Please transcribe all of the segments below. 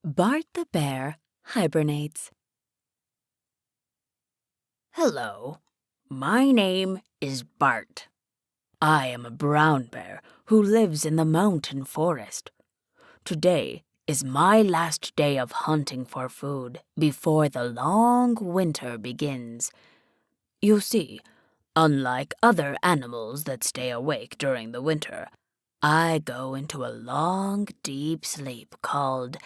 Bart the Bear hibernates. Hello, my name is Bart. I am a brown bear who lives in the mountain forest. Today is my last day of hunting for food before the long winter begins. You see, unlike other animals that stay awake during the winter, I go into a long, deep sleep called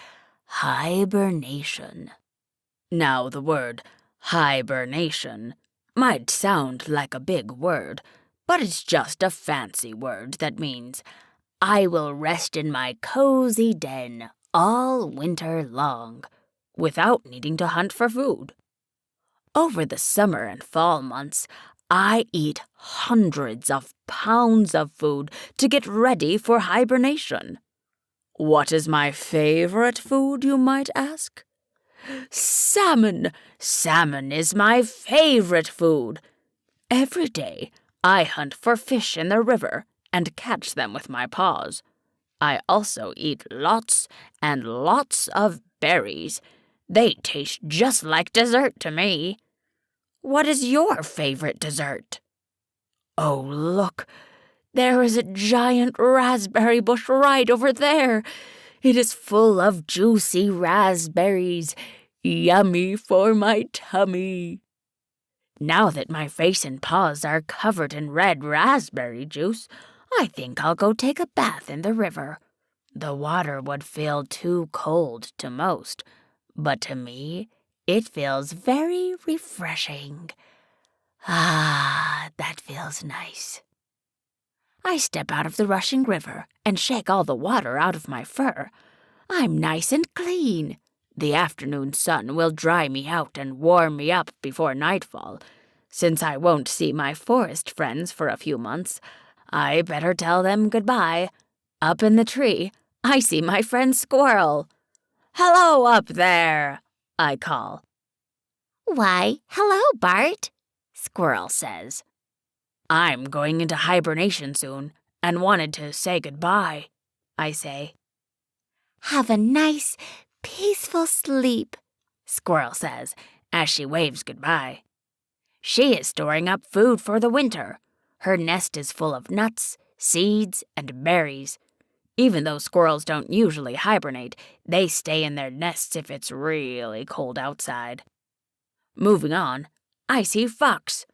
hibernation. Now, the word hibernation might sound like a big word, but it's just a fancy word that means I will rest in my cozy den all winter long without needing to hunt for food. Over the summer and fall months, I eat hundreds of pounds of food to get ready for hibernation. What is my favorite food, you might ask? Salmon! Salmon is my favorite food. Every day, I hunt for fish in the river and catch them with my paws. I also eat lots and lots of berries. They taste just like dessert to me. What is your favorite dessert? Oh, look! There is a giant raspberry bush right over there. It is full of juicy raspberries. Yummy for my tummy. Now that my face and paws are covered in red raspberry juice, I think I'll go take a bath in the river. The water would feel too cold to most, but to me, it feels very refreshing. Ah, that feels nice. I step out of the rushing river and shake all the water out of my fur. I'm nice and clean. The afternoon sun will dry me out and warm me up before nightfall. Since I won't see my forest friends for a few months, I better tell them goodbye. Up in the tree, I see my friend Squirrel. "Hello up there," I call. "Why, hello, Bart," Squirrel says. "I'm going into hibernation soon and wanted to say goodbye," I say. "Have a nice, peaceful sleep," Squirrel says as she waves goodbye. She is storing up food for the winter. Her nest is full of nuts, seeds, and berries. Even though squirrels don't usually hibernate, they stay in their nests if it's really cold outside. Moving on, I see Fox.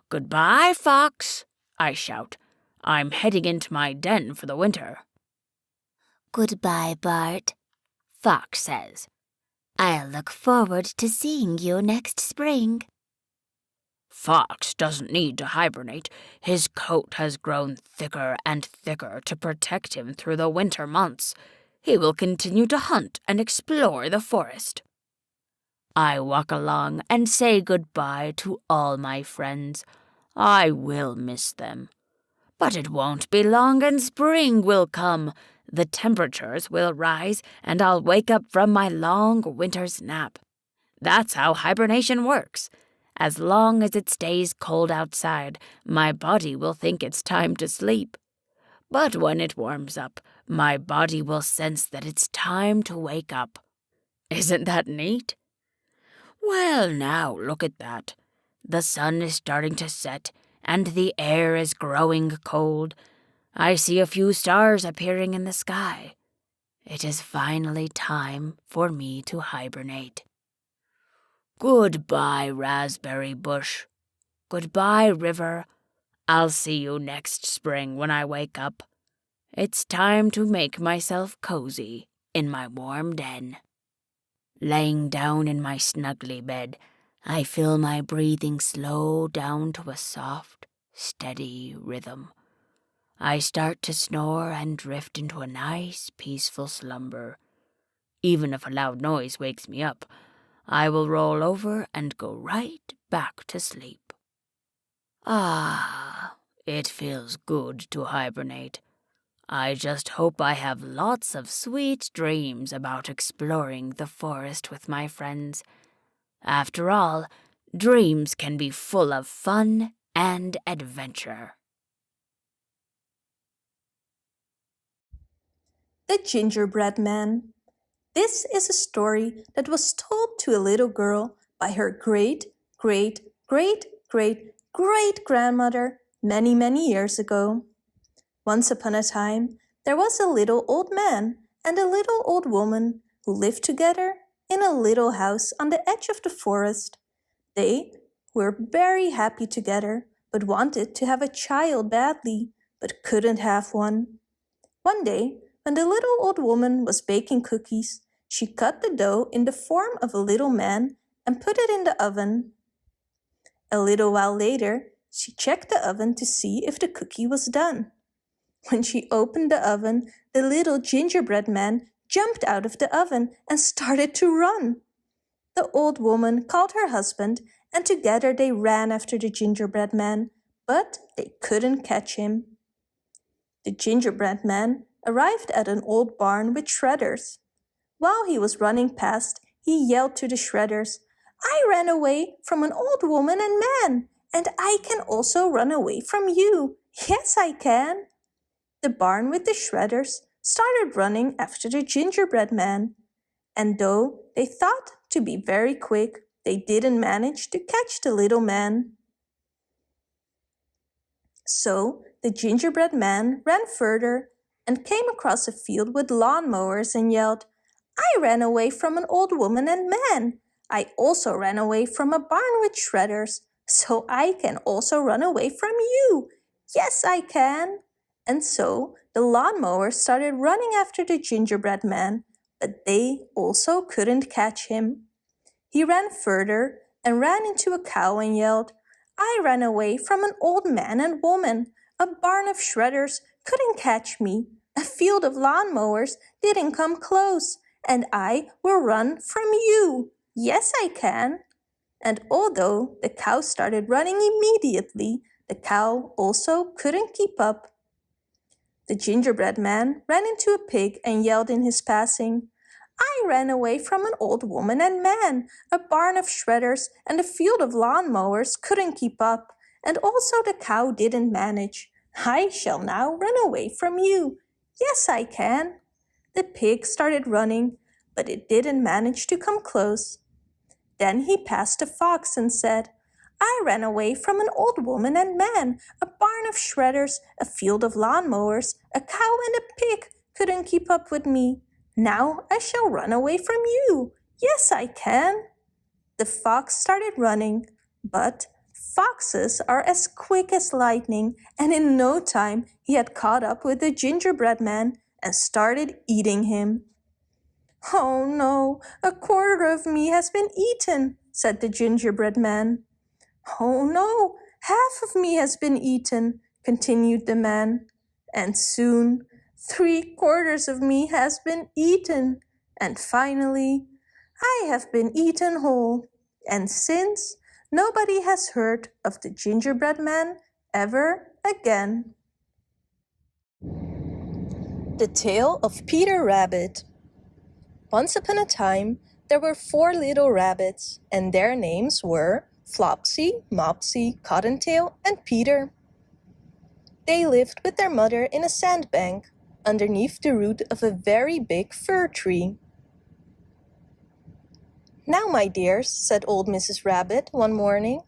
"Goodbye, Fox," I shout. "I'm heading into my den for the winter." "Goodbye, Bart," Fox says. "I'll look forward to seeing you next spring." Fox doesn't need to hibernate. His coat has grown thicker and thicker to protect him through the winter months. He will continue to hunt and explore the forest. I walk along and say goodbye to all my friends. I will miss them. But it won't be long and spring will come. The temperatures will rise and I'll wake up from my long winter's nap. That's how hibernation works. As long as it stays cold outside, my body will think it's time to sleep. But when it warms up, my body will sense that it's time to wake up. Isn't that neat? Well, now look at that. The sun is starting to set, and the air is growing cold. I see a few stars appearing in the sky. It is finally time for me to hibernate. Goodbye, raspberry bush. Goodbye, river. I'll see you next spring when I wake up. It's time to make myself cozy in my warm den. Laying down in my snuggly bed, I feel my breathing slow down to a soft, steady rhythm. I start to snore and drift into a nice, peaceful slumber. Even if a loud noise wakes me up, I will roll over and go right back to sleep. Ah, it feels good to hibernate. I just hope I have lots of sweet dreams about exploring the forest with my friends. After all, dreams can be full of fun and adventure. The Gingerbread Man. This is a story that was told to a little girl by her great-great-great-great-great-grandmother many, many years ago. Once upon a time, there was a little old man and a little old woman who lived together in a little house on the edge of the forest. They were very happy together, but wanted to have a child badly, but couldn't have one. One day, when the little old woman was baking cookies, she cut the dough in the form of a little man and put it in the oven. A little while later, she checked the oven to see if the cookie was done. When she opened the oven, the little gingerbread man jumped out of the oven and started to run. The old woman called her husband, and together they ran after the gingerbread man, but they couldn't catch him. The gingerbread man arrived at an old barn with shredders. While he was running past, he yelled to the shredders, "I ran away from an old woman and man, and I can also run away from you. Yes, I can." The barn with the shredders started running after the gingerbread man, and though they thought to be very quick, they didn't manage to catch the little man. So the gingerbread man ran further and came across a field with lawnmowers and yelled, "I ran away from an old woman and man. I also ran away from a barn with shredders, so I can also run away from you. Yes, I can." And so the lawnmowers started running after the gingerbread man, but they also couldn't catch him. He ran further and ran into a cow and yelled, "I ran away from an old man and woman. A barn of shredders couldn't catch me. A field of lawnmowers didn't come close, and I will run from you. Yes, I can." And although the cow started running immediately, the cow also couldn't keep up. The gingerbread man ran into a pig and yelled in his passing, "I ran away from an old woman and man. A barn of shredders and a field of lawnmowers couldn't keep up, and also the cow didn't manage. I shall now run away from you. Yes, I can." The pig started running, but it didn't manage to come close. Then he passed a fox and said, "I ran away from an old woman and man. A barn of shredders, a field of lawnmowers, a cow and a pig couldn't keep up with me. Now I shall run away from you. Yes, I can." The fox started running, but foxes are as quick as lightning, and in no time he had caught up with the gingerbread man and started eating him. "Oh no, a quarter of me has been eaten," said the gingerbread man. "Oh no, half of me has been eaten," continued the man. And soon 3/4 of me has been eaten, and finally I have been eaten whole. And since nobody has heard of the gingerbread man ever again. The Tale of Peter Rabbit. Once upon a time, there were 4 little rabbits, and their names were Flopsy, Mopsy, Cottontail, and Peter. They lived with their mother in a sandbank, underneath the root of a very big fir tree. "Now, my dears," said old Mrs. Rabbit one morning,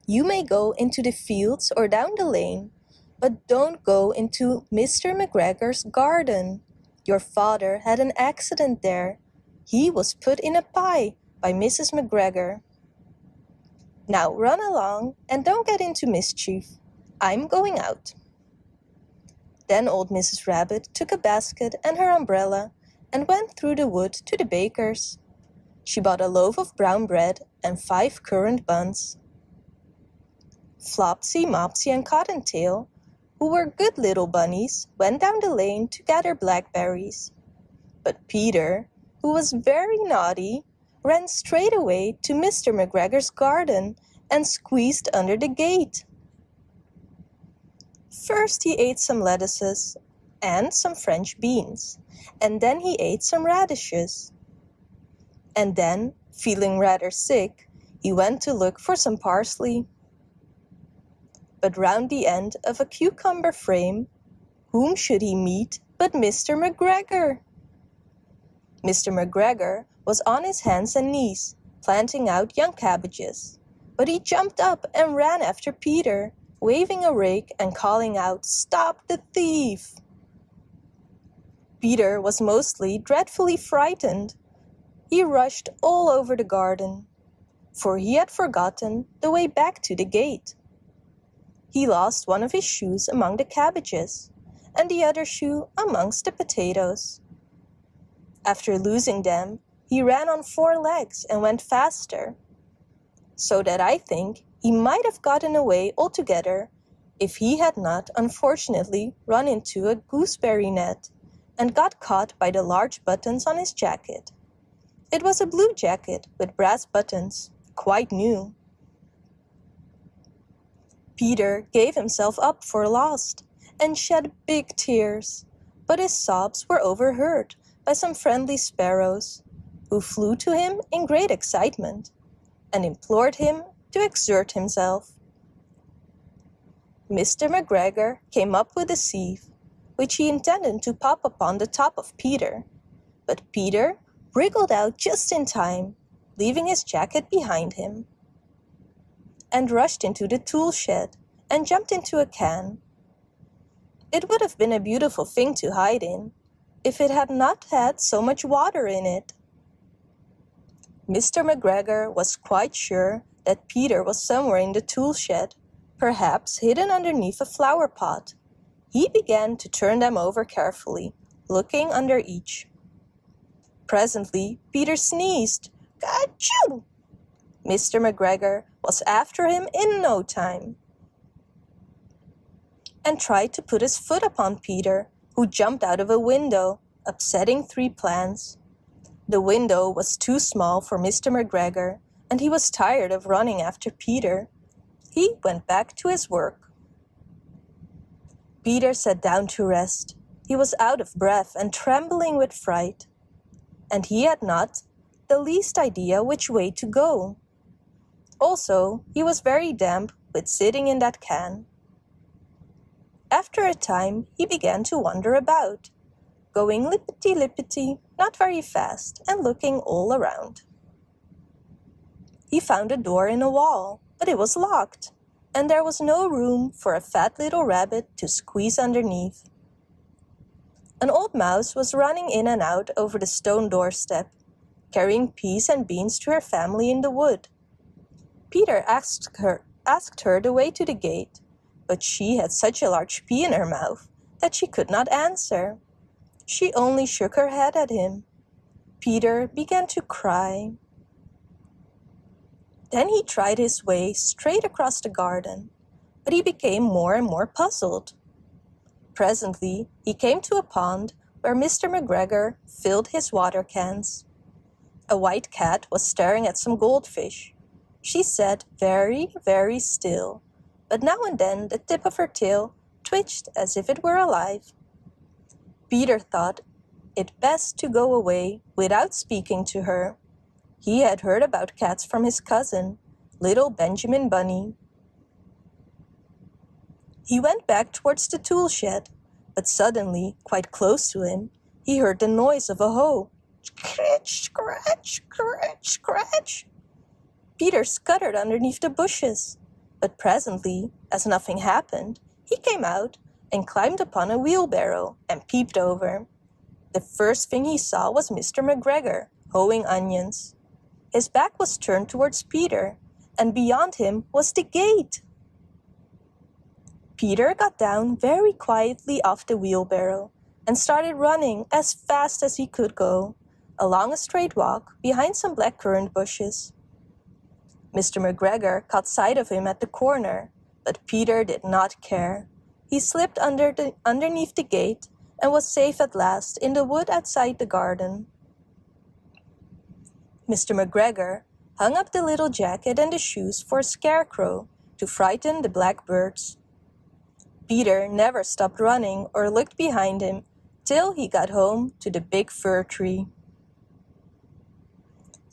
"you may go into the fields or down the lane, but don't go into Mr. McGregor's garden. Your father had an accident there. He was put in a pie by Mrs. McGregor. Now run along and don't get into mischief. I'm going out." Then old Mrs. Rabbit took a basket and her umbrella and went through the wood to the baker's. She bought a loaf of brown bread and 5 currant buns. Flopsy, Mopsy, and Cottontail, who were good little bunnies, went down the lane to gather blackberries. But Peter, who was very naughty, ran straight away to Mr. McGregor's garden and squeezed under the gate. First he ate some lettuces and some French beans, and then he ate some radishes. And then, feeling rather sick, he went to look for some parsley. But round the end of a cucumber frame, whom should he meet but Mr. McGregor? Mr. McGregor was on his hands and knees, planting out young cabbages. But he jumped up and ran after Peter, waving a rake and calling out, "Stop the thief!" Peter was mostly dreadfully frightened. He rushed all over the garden, for he had forgotten the way back to the gate. He lost one of his shoes among the cabbages, and the other shoe amongst the potatoes. After losing them, he ran on 4 legs and went faster, so that I think he might have gotten away altogether if he had not unfortunately run into a gooseberry net and got caught by the large buttons on his jacket. It was a blue jacket with brass buttons, quite new. Peter gave himself up for lost and shed big tears, but his sobs were overheard by some friendly sparrows, who flew to him in great excitement and implored him to exert himself. Mr. McGregor came up with a sieve, which he intended to pop upon the top of Peter, but Peter wriggled out just in time, leaving his jacket behind him, and rushed into the tool shed and jumped into a can. It would have been a beautiful thing to hide in, if it had not had so much water in it. Mr. McGregor was quite sure that Peter was somewhere in the tool shed, perhaps hidden underneath a flower pot. He began to turn them over carefully, looking under each. Presently, Peter sneezed. "Achoo!" Mr. McGregor was after him in no time, and tried to put his foot upon Peter, who jumped out of a window, upsetting 3 plants. The window was too small for Mr. McGregor, and he was tired of running after Peter. He went back to his work. Peter sat down to rest. He was out of breath and trembling with fright, and he had not the least idea which way to go. Also, he was very damp with sitting in that can. After a time, he began to wander about, going lippity-lippity, not very fast, and looking all around. He found a door in a wall, but it was locked, and there was no room for a fat little rabbit to squeeze underneath. An old mouse was running in and out over the stone doorstep, carrying peas and beans to her family in the wood. Peter asked her the way to the gate, but she had such a large pea in her mouth that she could not answer. She only shook her head at him. Peter began to cry. Then he tried his way straight across the garden, but he became more and more puzzled. Presently, he came to a pond where Mr. McGregor filled his water cans. A white cat was staring at some goldfish. She sat very, very still, but now and then the tip of her tail twitched as if it were alive. Peter thought it best to go away without speaking to her. He had heard about cats from his cousin, little Benjamin Bunny. He went back towards the tool shed, but suddenly, quite close to him, he heard the noise of a hoe. Scratch, scratch, scratch, scratch. Peter scuttered underneath the bushes, but presently, as nothing happened, he came out and climbed upon a wheelbarrow and peeped over. The first thing he saw was Mr. McGregor, hoeing onions. His back was turned towards Peter, and beyond him was the gate. Peter got down very quietly off the wheelbarrow and started running as fast as he could go, along a straight walk behind some blackcurrant bushes. Mr. McGregor caught sight of him at the corner, but Peter did not care. He slipped underneath the gate and was safe at last in the wood outside the garden. Mr. McGregor hung up the little jacket and the shoes for a scarecrow to frighten the blackbirds. Peter never stopped running or looked behind him till he got home to the big fir tree.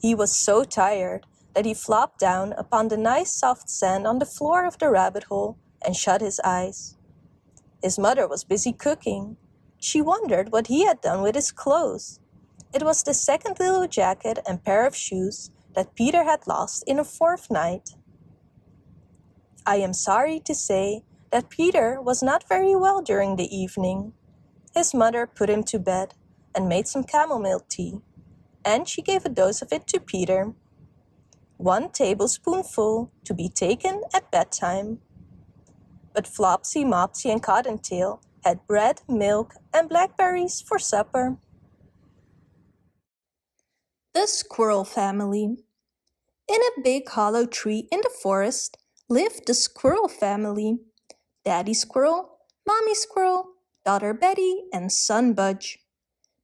He was so tired that he flopped down upon the nice soft sand on the floor of the rabbit hole and shut his eyes. His mother was busy cooking. She wondered what he had done with his clothes. It was the second little jacket and pair of shoes that Peter had lost in a fourth night. I am sorry to say that Peter was not very well during the evening. His mother put him to bed and made some chamomile tea, and she gave a dose of it to Peter. 1 tablespoonful to be taken at bedtime. But Flopsy, Mopsy, and Cottontail had bread, milk, and blackberries for supper. The Squirrel Family. In a big hollow tree in the forest lived the Squirrel family. Daddy Squirrel, Mommy Squirrel, daughter Betty, and son Budge.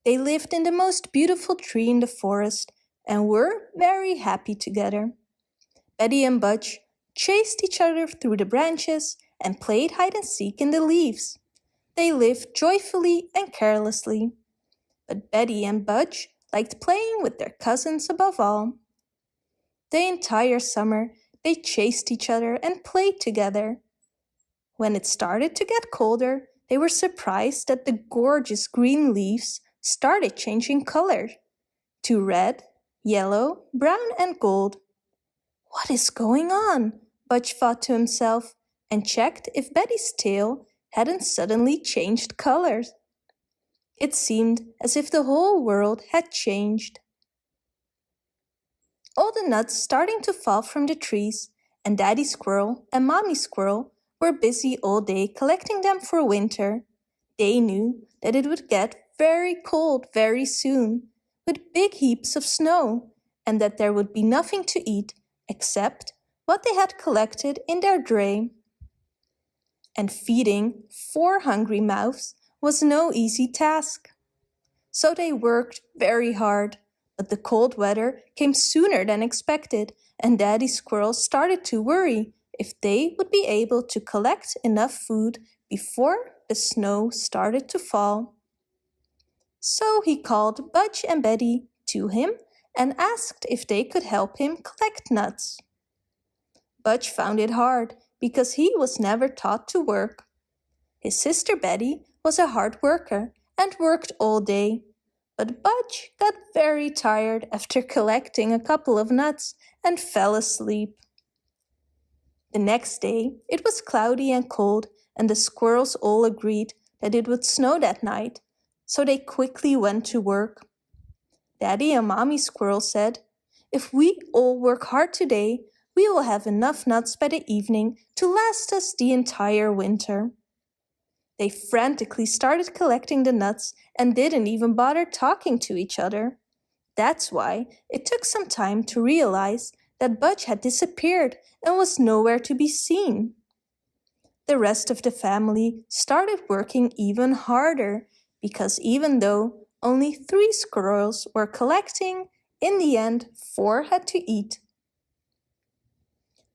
They lived in the most beautiful tree in the forest and were very happy together. Betty and Budge chased each other through the branches and played hide and seek in the leaves. They lived joyfully and carelessly. But Betty and Budge liked playing with their cousins above all. The entire summer they chased each other and played together. When it started to get colder, they were surprised that the gorgeous green leaves started changing color to red, yellow, brown, and gold. What is going on? Budge thought to himself and checked if Betty's tail hadn't suddenly changed colors. It seemed as if the whole world had changed. All the nuts starting to fall from the trees, and Daddy Squirrel and Mommy Squirrel were busy all day collecting them for winter. They knew that it would get very cold very soon, with big heaps of snow, and that there would be nothing to eat except what they had collected in their dray. And feeding 4 hungry mouths was no easy task. So they worked very hard, but the cold weather came sooner than expected, and Daddy Squirrel started to worry if they would be able to collect enough food before the snow started to fall. So he called Budge and Betty to him and asked if they could help him collect nuts. Budge found it hard because he was never taught to work. His sister Betty was a hard worker and worked all day, but Budge got very tired after collecting a couple of nuts and fell asleep. The next day it was cloudy and cold, and the squirrels all agreed that it would snow that night, so they quickly went to work. Daddy and Mommy Squirrel said, "If we all work hard today, we will have enough nuts by the evening to last us the entire winter." They frantically started collecting the nuts and didn't even bother talking to each other. That's why it took some time to realize that Budge had disappeared and was nowhere to be seen. The rest of the family started working even harder because even though only 3 squirrels were collecting, in the end 4 had to eat.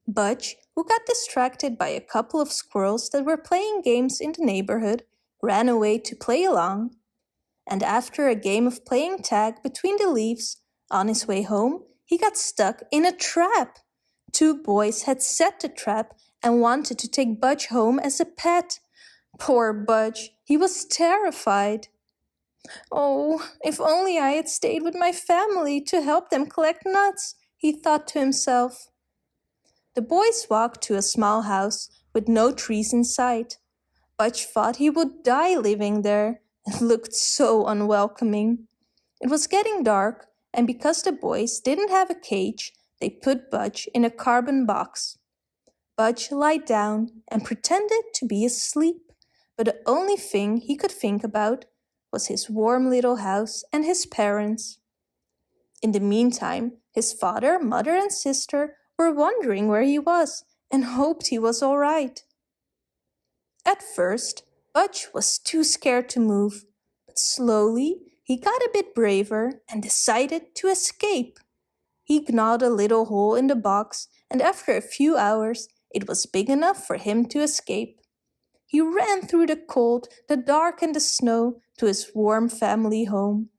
Budge, who got distracted by a couple of squirrels that were playing games in the neighborhood, ran away to play along. And after a game of playing tag between the leaves, on his way home, he got stuck in a trap. 2 boys had set the trap and wanted to take Budge home as a pet. Poor Budge, he was terrified. "Oh, if only I had stayed with my family to help them collect nuts," he thought to himself. The boys walked to a small house with no trees in sight. Budge thought he would die living there. It looked so unwelcoming. It was getting dark, and because the boys didn't have a cage, they put Budge in a cardboard box. Budge lied down and pretended to be asleep, but the only thing he could think about was his warm little house and his parents. In the meantime, his father, mother, and sister were wondering where he was and hoped he was all right. At first, Budge was too scared to move, but slowly he got a bit braver and decided to escape. He gnawed a little hole in the box, and after a few hours, it was big enough for him to escape. He ran through the cold, the dark, and the snow to his warm family home.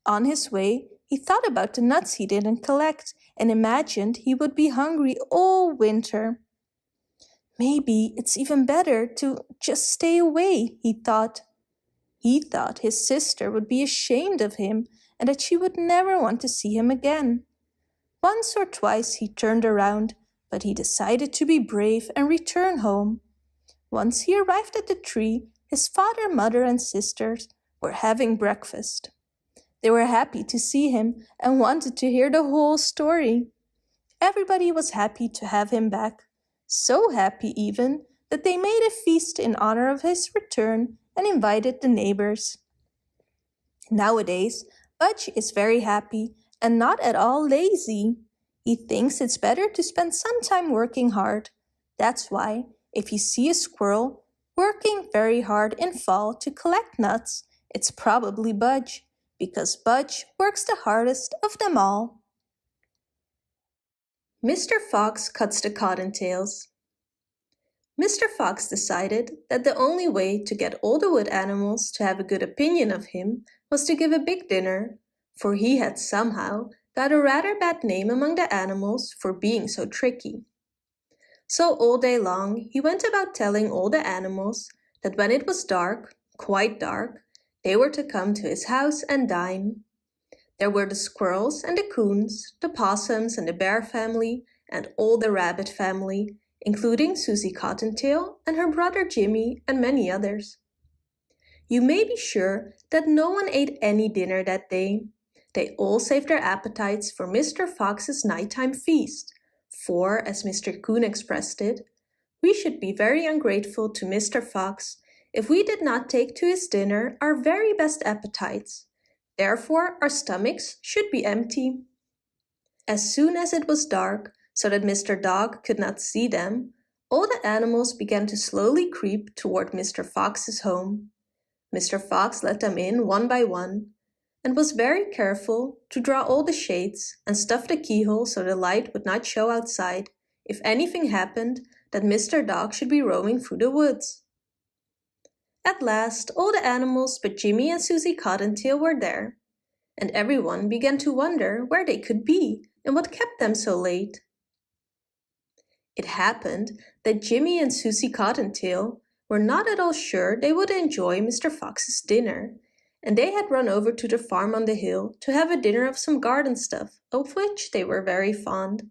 On his way, he thought about the nuts he didn't collect and imagined he would be hungry all winter. Maybe it's even better to just stay away, he thought. He thought his sister would be ashamed of him and that she would never want to see him again. Once or twice he turned around, but he decided to be brave and return home. Once he arrived at the tree, his father, mother, and sisters were having breakfast. They were happy to see him and wanted to hear the whole story. Everybody was happy to have him back, so happy even that they made a feast in honor of his return and invited the neighbors. Nowadays, Budge is very happy and not at all lazy. He thinks it's better to spend some time working hard. That's why, if you see a squirrel working very hard in fall to collect nuts, it's probably Budge, because Budge works the hardest of them all. Mr. Fox cuts the cottontails. Mr. Fox decided that the only way to get all the wood animals to have a good opinion of him was to give a big dinner, for he had somehow got a rather bad name among the animals for being so tricky. So all day long he went about telling all the animals that when it was dark, quite dark, they were to come to his house and dine. There were the squirrels and the coons, the possums and the bear family, and all the rabbit family, including Susie Cottontail and her brother Jimmy and many others. You may be sure that no one ate any dinner that day. They all saved their appetites for Mr. Fox's nighttime feast, for, as Mr. Coon expressed it, we should be very ungrateful to Mr. Fox if we did not take to his dinner our very best appetites. Therefore, our stomachs should be empty. As soon as it was dark, so that Mr. Dog could not see them, all the animals began to slowly creep toward Mr. Fox's home. Mr. Fox let them in one by one, and was very careful to draw all the shades and stuff the keyhole so the light would not show outside if anything happened that Mr. Dog should be roaming through the woods. At last, all the animals but Jimmy and Susie Cottontail were there, and everyone began to wonder where they could be and what kept them so late. It happened that Jimmy and Susie Cottontail were not at all sure they would enjoy Mr. Fox's dinner, and they had run over to the farm on the hill to have a dinner of some garden stuff, of which they were very fond.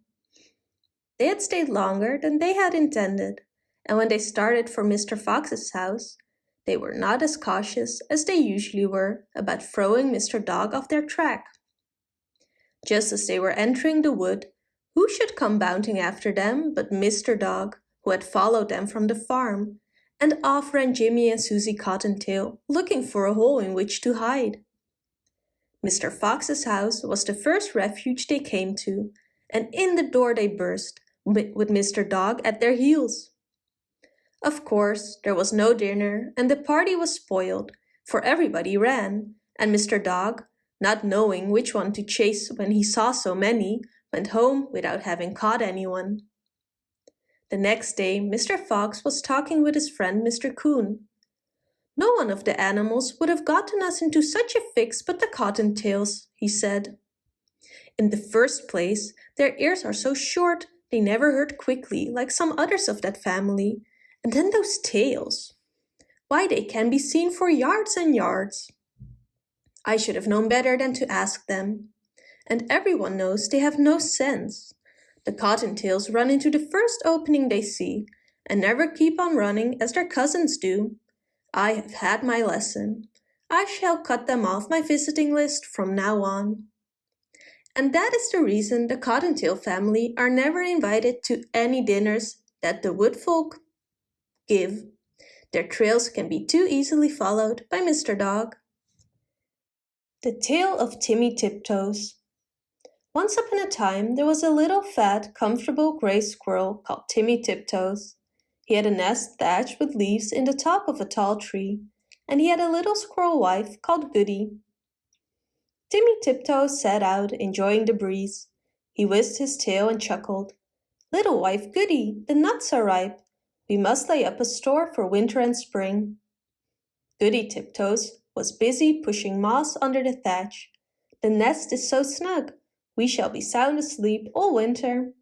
They had stayed longer than they had intended, and when they started for Mr. Fox's house, they were not as cautious as they usually were about throwing Mr. Dog off their track. Just as they were entering the wood, who should come bounding after them but Mr. Dog, who had followed them from the farm, and off ran Jimmy and Susie Cottontail, looking for a hole in which to hide. Mr. Fox's house was the first refuge they came to, and in the door they burst, with Mr. Dog at their heels. Of course, there was no dinner, and the party was spoiled, for everybody ran, and Mr. Dog, not knowing which one to chase when he saw so many, went home without having caught anyone. The next day, Mr. Fox was talking with his friend Mr. Coon. "No one of the animals would have gotten us into such a fix but the Cottontails," he said. "In the first place, their ears are so short they never heard quickly like some others of that family, and then those tails. Why, they can be seen for yards and yards. I should have known better than to ask them. And everyone knows they have no sense. The Cottontails run into the first opening they see, and never keep on running as their cousins do. I have had my lesson. I shall cut them off my visiting list from now on." And that is the reason the Cottontail family are never invited to any dinners that the wood folk give. Their trails can be too easily followed by Mr. Dog. The Tale of Timmy Tiptoes. Once upon a time, there was a little fat, comfortable gray squirrel called Timmy Tiptoes. He had a nest thatched with leaves in the top of a tall tree, and he had a little squirrel wife called Goody. Timmy Tiptoes set out, enjoying the breeze. He whisked his tail and chuckled. "Little wife Goody, the nuts are ripe. We must lay up a store for winter and spring." Goody Tiptoes was busy pushing moss under the thatch. "The nest is so snug, we shall be sound asleep all winter.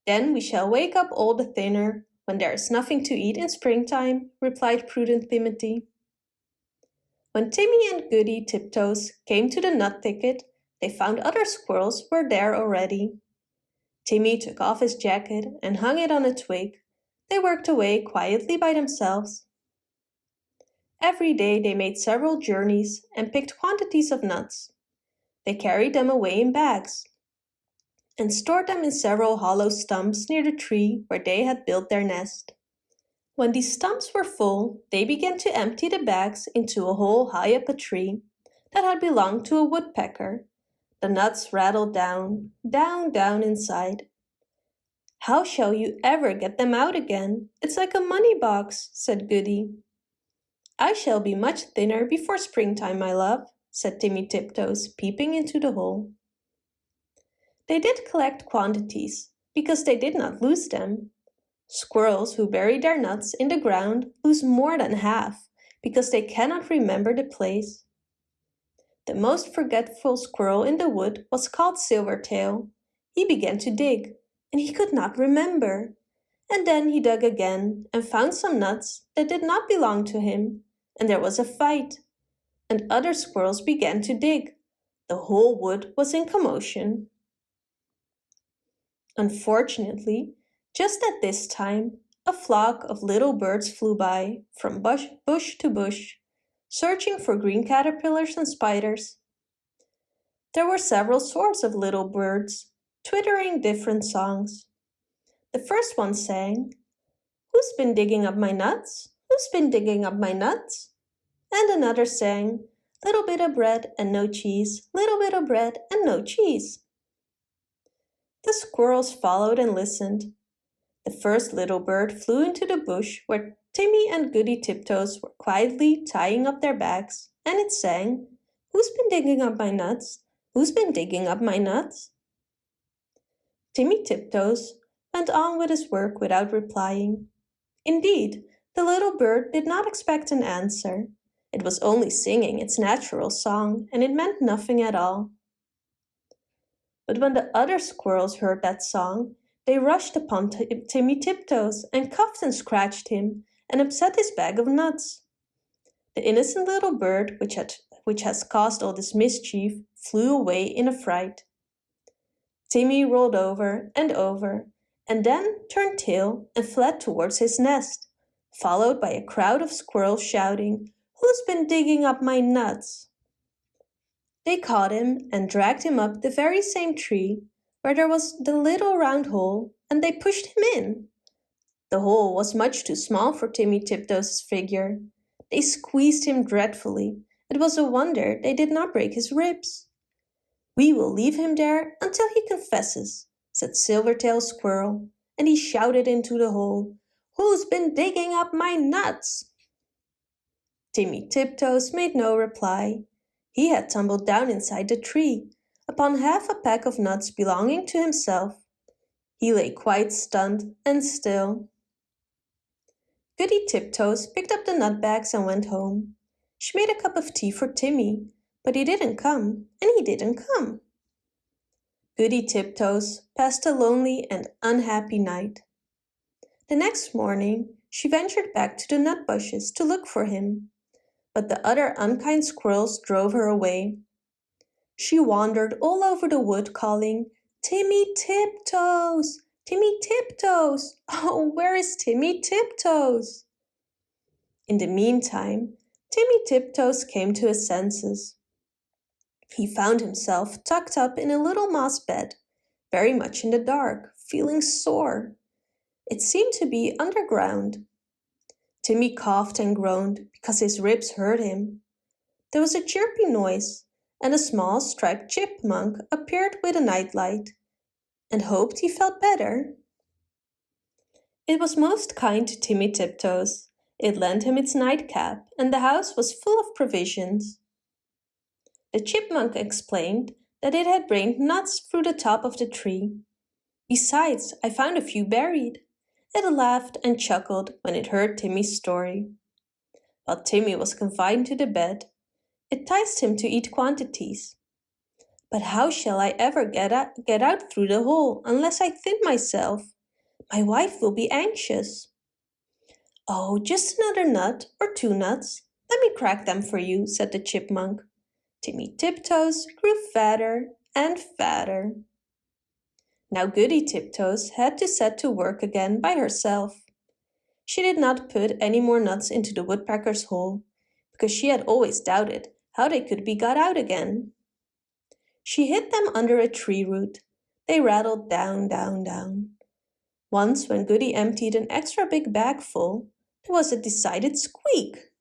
Then we shall wake up all the thinner when there is nothing to eat in springtime," replied prudent Timothy. When Timmy and Goody Tiptoes came to the nut thicket, they found other squirrels were there already. Timmy took off his jacket and hung it on a twig. They worked away quietly by themselves. Every day they made several journeys and picked quantities of nuts. They carried them away in bags and stored them in several hollow stumps near the tree where they had built their nest. When these stumps were full, they began to empty the bags into a hole high up a tree that had belonged to a woodpecker. The nuts rattled down, down, down inside. "How shall you ever get them out again? It's like a money box," said Goody. "I shall be much thinner before springtime, my love," said Timmy Tiptoes, peeping into the hole. They did collect quantities, because they did not lose them. Squirrels who bury their nuts in the ground lose more than half, because they cannot remember the place. The most forgetful squirrel in the wood was called Silvertail. He began to dig, and he could not remember. And then he dug again and found some nuts that did not belong to him, and there was a fight. And other squirrels began to dig. The whole wood was in commotion. Unfortunately, just at this time, a flock of little birds flew by from bush to bush, searching for green caterpillars and spiders. There were several sorts of little birds, twittering different songs. The first one sang, "Who's been digging up my nuts? Who's been digging up my nuts?" And another sang, "Little bit of bread and no cheese, little bit of bread and no cheese." The squirrels followed and listened. The first little bird flew into the bush where Timmy and Goody Tiptoes were quietly tying up their bags, and it sang, "Who's been digging up my nuts? Who's been digging up my nuts?" Timmy Tiptoes went on with his work without replying. Indeed, the little bird did not expect an answer. It was only singing its natural song, and it meant nothing at all. But when the other squirrels heard that song, they rushed upon Timmy Tiptoes and cuffed and scratched him and upset his bag of nuts. The innocent little bird, which has caused all this mischief, flew away in a fright. Timmy rolled over, and then turned tail and fled towards his nest, followed by a crowd of squirrels shouting, "Who's been digging up my nuts?" They caught him and dragged him up the very same tree where there was the little round hole, and they pushed him in. The hole was much too small for Timmy Tiptoes' figure. They squeezed him dreadfully. It was a wonder they did not break his ribs. "We will leave him there until he confesses," said Silvertail Squirrel, and he shouted into the hole, "Who's been digging up my nuts?" Timmy Tiptoes made no reply. He had tumbled down inside the tree, upon half a peck of nuts belonging to himself. He lay quite stunned and still. Goody Tiptoes picked up the nut bags and went home. She made a cup of tea for Timmy, but he didn't come, and he didn't come. Goody Tiptoes passed a lonely and unhappy night. The next morning, she ventured back to the nut bushes to look for him, but the other unkind squirrels drove her away. She wandered all over the wood calling, "Timmy Tiptoes! Timmy Tiptoes! Oh, where is Timmy Tiptoes?" In the meantime, Timmy Tiptoes came to his senses. He found himself tucked up in a little moss bed, very much in the dark, feeling sore. It seemed to be underground. Timmy coughed and groaned because his ribs hurt him. There was a chirpy noise, and a small striped chipmunk appeared with a nightlight, and hoped he felt better. It was most kind to Timmy Tiptoes. It lent him its nightcap, and the house was full of provisions. The chipmunk explained that it had rained nuts through the top of the tree. "Besides, I found a few buried." It laughed and chuckled when it heard Timmy's story. While Timmy was confined to the bed, it enticed him to eat quantities. "But how shall I ever get out through the hole unless I thin myself? My wife will be anxious." "Oh, just another nut or 2 nuts," "Let me crack them for you," said the chipmunk. Timmy Tiptoes grew fatter and fatter. Now Goody Tiptoes had to set to work again by herself. She did not put any more nuts into the woodpecker's hole, because she had always doubted how they could be got out again. She hid them under a tree root. They rattled down, down, down. Once, when Goody emptied an extra big bag full, there was a decided squeak.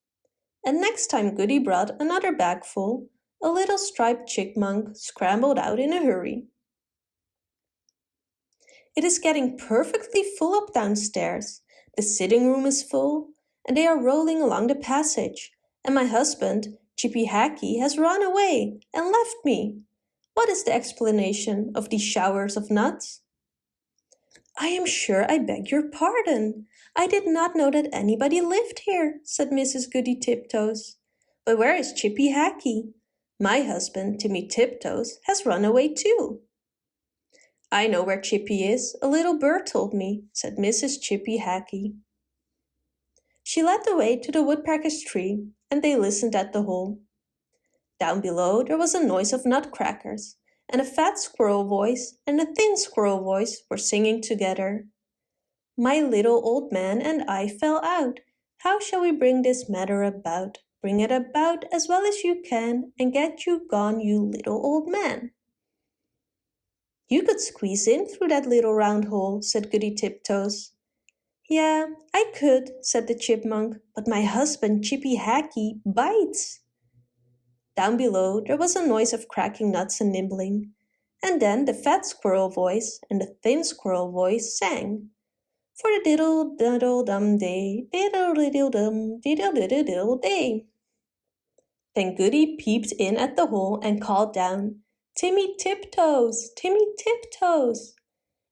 And next time Goody brought another bag full, a little striped chipmunk scrambled out in a hurry. It is getting perfectly full up downstairs. The sitting room is full, and they are rolling along the passage, and my husband, Chippy Hackee, has run away and left me. What is the explanation of these showers of nuts? "I am sure I beg your pardon. I did not know that anybody lived here," said Mrs. Goody Tiptoes. "But where is Chippy Hackee? My husband, Timmy Tiptoes, has run away too." "I know where Chippy is. A little bird told me," said Mrs. Chippy Hackee. She led the way to the woodpecker's tree, and they listened at the hole. Down below there was a noise of nutcrackers, and a fat squirrel voice and a thin squirrel voice were singing together. "My little old man and I fell out. How shall we bring this matter about? Bring it about as well as you can, and get you gone, you little old man." "You could squeeze in through that little round hole," said Goody Tiptoes. "Yeah, I could," said the chipmunk, "but my husband, Chippy Hackee, bites." Down below there was a noise of cracking nuts and nibbling, and then the fat squirrel voice and the thin squirrel voice sang, "For the diddle diddle dum day, diddle diddle dum, diddle diddle diddle day." Then Goody peeped in at the hole and called down, "Timmy Tiptoes, Timmy Tiptoes."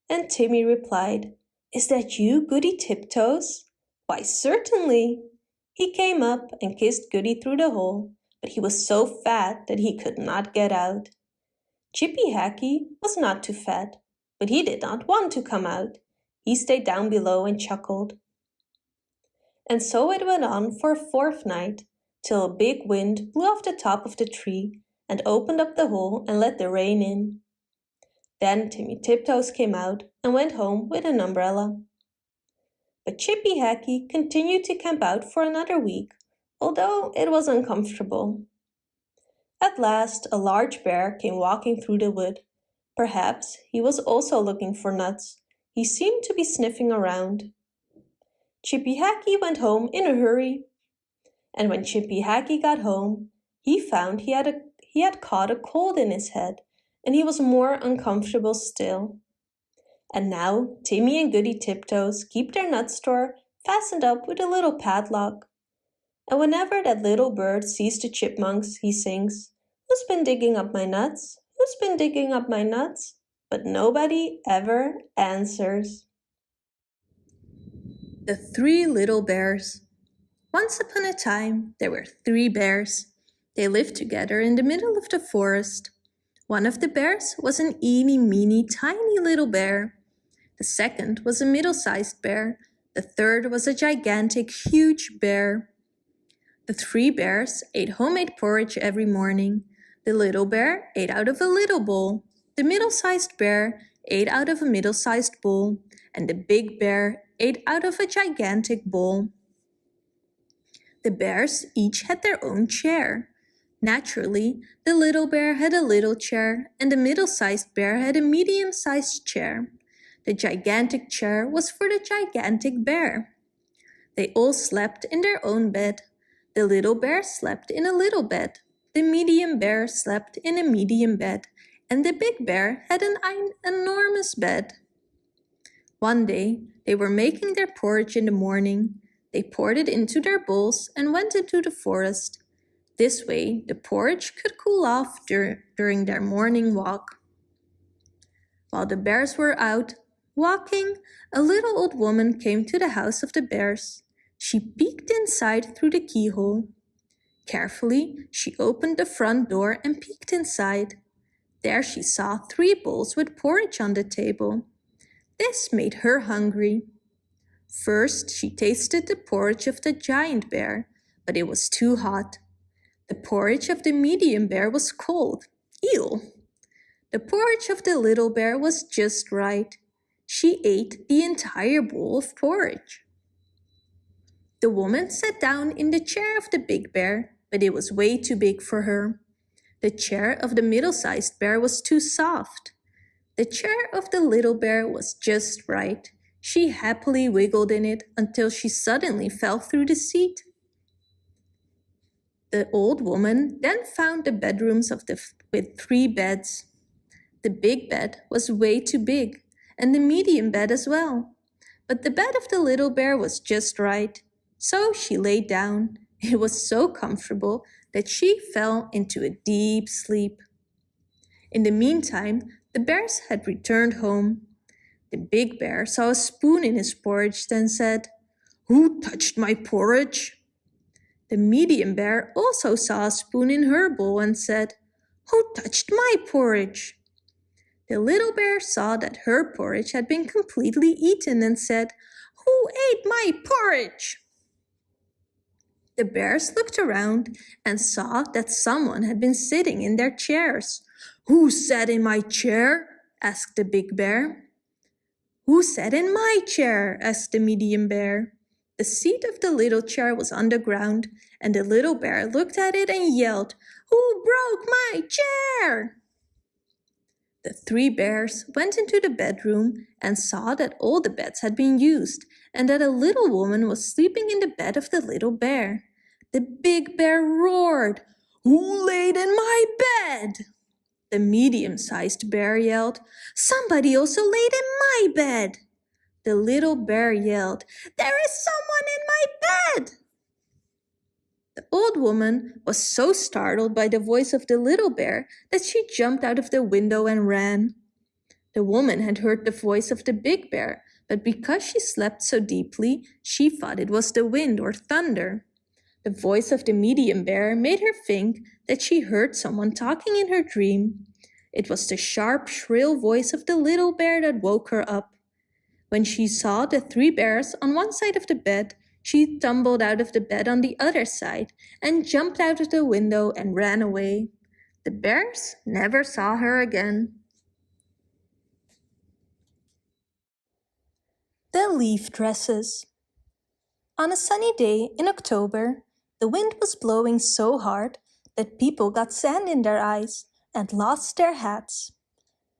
And Timmy replied, "Is that you, Goody Tiptoes?" "Why, certainly." He came up and kissed Goody through the hole, but he was so fat that he could not get out. Chippy Hackee was not too fat, but he did not want to come out. He stayed down below and chuckled. And so it went on for a fourth night, till a big wind blew off the top of the tree and opened up the hole and let the rain in. Then Timmy Tiptoes came out and went home with an umbrella. But Chippy Hackee continued to camp out for another week, although it was uncomfortable. At last a large bear came walking through the wood. Perhaps he was also looking for nuts. He seemed to be sniffing around. Chippy Hackee went home in a hurry. And when Chippy Hackee got home, he found he had caught a cold in his head, and he was more uncomfortable still. And now Timmy and Goody Tiptoes keep their nut store fastened up with a little padlock. And whenever that little bird sees the chipmunks, he sings, "Who's been digging up my nuts? Who's been digging up my nuts?" But nobody ever answers. The Three Little Bears. Once upon a time, there were 3 bears. They lived together in the middle of the forest. One of the bears was an eeny-meeny tiny little bear. The second was a middle-sized bear. The third was a gigantic, huge bear. The 3 bears ate homemade porridge every morning. The little bear ate out of a little bowl. The middle-sized bear ate out of a middle-sized bowl. And the big bear ate out of a gigantic bowl. The bears each had their own chair. Naturally, the little bear had a little chair, and the middle-sized bear had a medium-sized chair. The gigantic chair was for the gigantic bear. They all slept in their own bed. The little bear slept in a little bed. The medium bear slept in a medium bed, and the big bear had an enormous bed. One day, they were making their porridge in the morning. They poured it into their bowls and went into the forest. This way, the porridge could cool off during their morning walk. While the bears were out walking, a little old woman came to the house of the bears. She peeked inside through the keyhole. Carefully, she opened the front door and peeked inside. There she saw 3 bowls with porridge on the table. This made her hungry. First, she tasted the porridge of the giant bear, but it was too hot. The porridge of the medium bear was cold. Ew! The porridge of the little bear was just right. She ate the entire bowl of porridge. The woman sat down in the chair of the big bear, but it was way too big for her. The chair of the middle-sized bear was too soft. The chair of the little bear was just right. She happily wiggled in it until she suddenly fell through the seat. The old woman then found the bedrooms with 3 beds. The big bed was way too big, and the medium bed as well. But the bed of the little bear was just right. So she lay down. It was so comfortable that she fell into a deep sleep. In the meantime, the bears had returned home. The big bear saw a spoon in his porridge, then said, "Who touched my porridge?" The medium bear also saw a spoon in her bowl and said, "Who touched my porridge?" The little bear saw that her porridge had been completely eaten and said, "Who ate my porridge?" The bears looked around and saw that someone had been sitting in their chairs. "Who sat in my chair?" asked the big bear. "Who sat in my chair?" asked the medium bear. The seat of the little chair was on the ground, and the little bear looked at it and yelled, "Who broke my chair?" The 3 bears went into the bedroom and saw that all the beds had been used and that a little woman was sleeping in the bed of the little bear. The big bear roared, "Who laid in my bed?" The medium-sized bear yelled, "Somebody also laid in my bed." The little bear yelled, "There is someone in my bed!" The old woman was so startled by the voice of the little bear that she jumped out of the window and ran. The woman had heard the voice of the big bear, but because she slept so deeply, she thought it was the wind or thunder. The voice of the medium bear made her think that she heard someone talking in her dream. It was the sharp, shrill voice of the little bear that woke her up. When she saw the 3 bears on one side of the bed, she tumbled out of the bed on the other side and jumped out of the window and ran away. The bears never saw her again. The leaf dresses. On a sunny day in October, the wind was blowing so hard that people got sand in their eyes and lost their hats.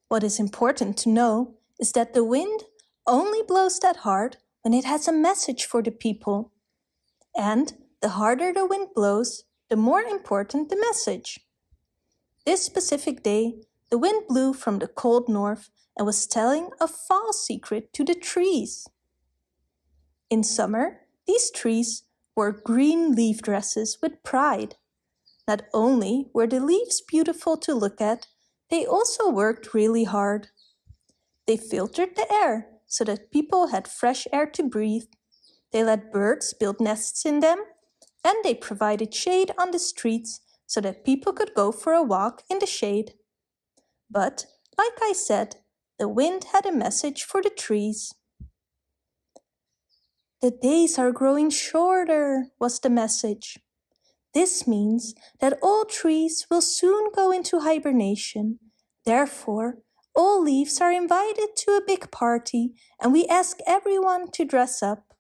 What is important to know is that the wind only blows that hard when it has a message for the people. And the harder the wind blows, the more important the message. This specific day, the wind blew from the cold north and was telling a fall secret to the trees. In summer, these trees wore green leaf dresses with pride. Not only were the leaves beautiful to look at, they also worked really hard. They filtered the air so that people had fresh air to breathe. They let birds build nests in them, and they provided shade on the streets so that people could go for a walk in the shade. But, like I said, the wind had a message for the trees. "The days are growing shorter," was the message. This means that all trees will soon go into hibernation. Therefore, all leaves are invited to a big party, and we ask everyone to dress up.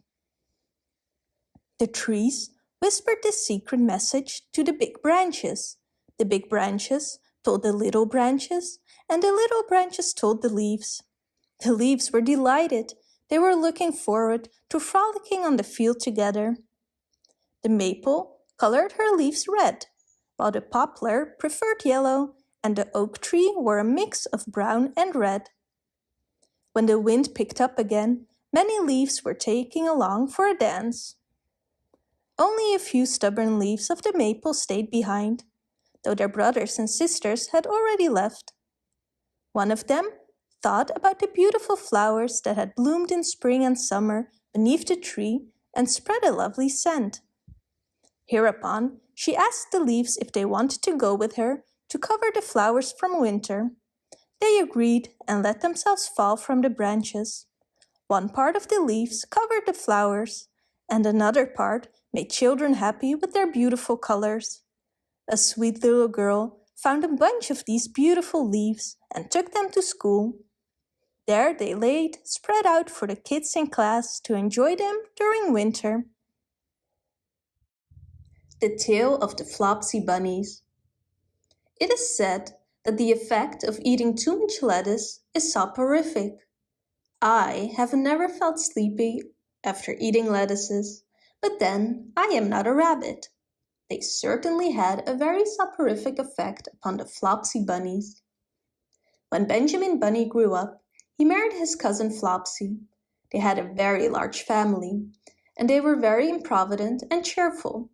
The trees whispered this secret message to the big branches. The big branches told the little branches, and the little branches told the leaves. The leaves were delighted. They were looking forward to frolicking on the field together. The maple colored her leaves red, while the poplar preferred yellow, and the oak tree wore a mix of brown and red. When the wind picked up again, many leaves were taken along for a dance. Only a few stubborn leaves of the maple stayed behind, though their brothers and sisters had already left. One of them thought about the beautiful flowers that had bloomed in spring and summer beneath the tree and spread a lovely scent. Hereupon, she asked the leaves if they wanted to go with her to cover the flowers from winter. They agreed and let themselves fall from the branches. One part of the leaves covered the flowers, and another part made children happy with their beautiful colors. A sweet little girl found a bunch of these beautiful leaves and took them to school. There they laid, spread out for the kids in class to enjoy them during winter. The tale of the Flopsy Bunnies. It is said that the effect of eating too much lettuce is soporific. I have never felt sleepy after eating lettuces, but then I am not a rabbit. They certainly had a very soporific effect upon the Flopsy Bunnies. When Benjamin Bunny grew up, he married his cousin Flopsy. They had a very large family, and they were very improvident and cheerful.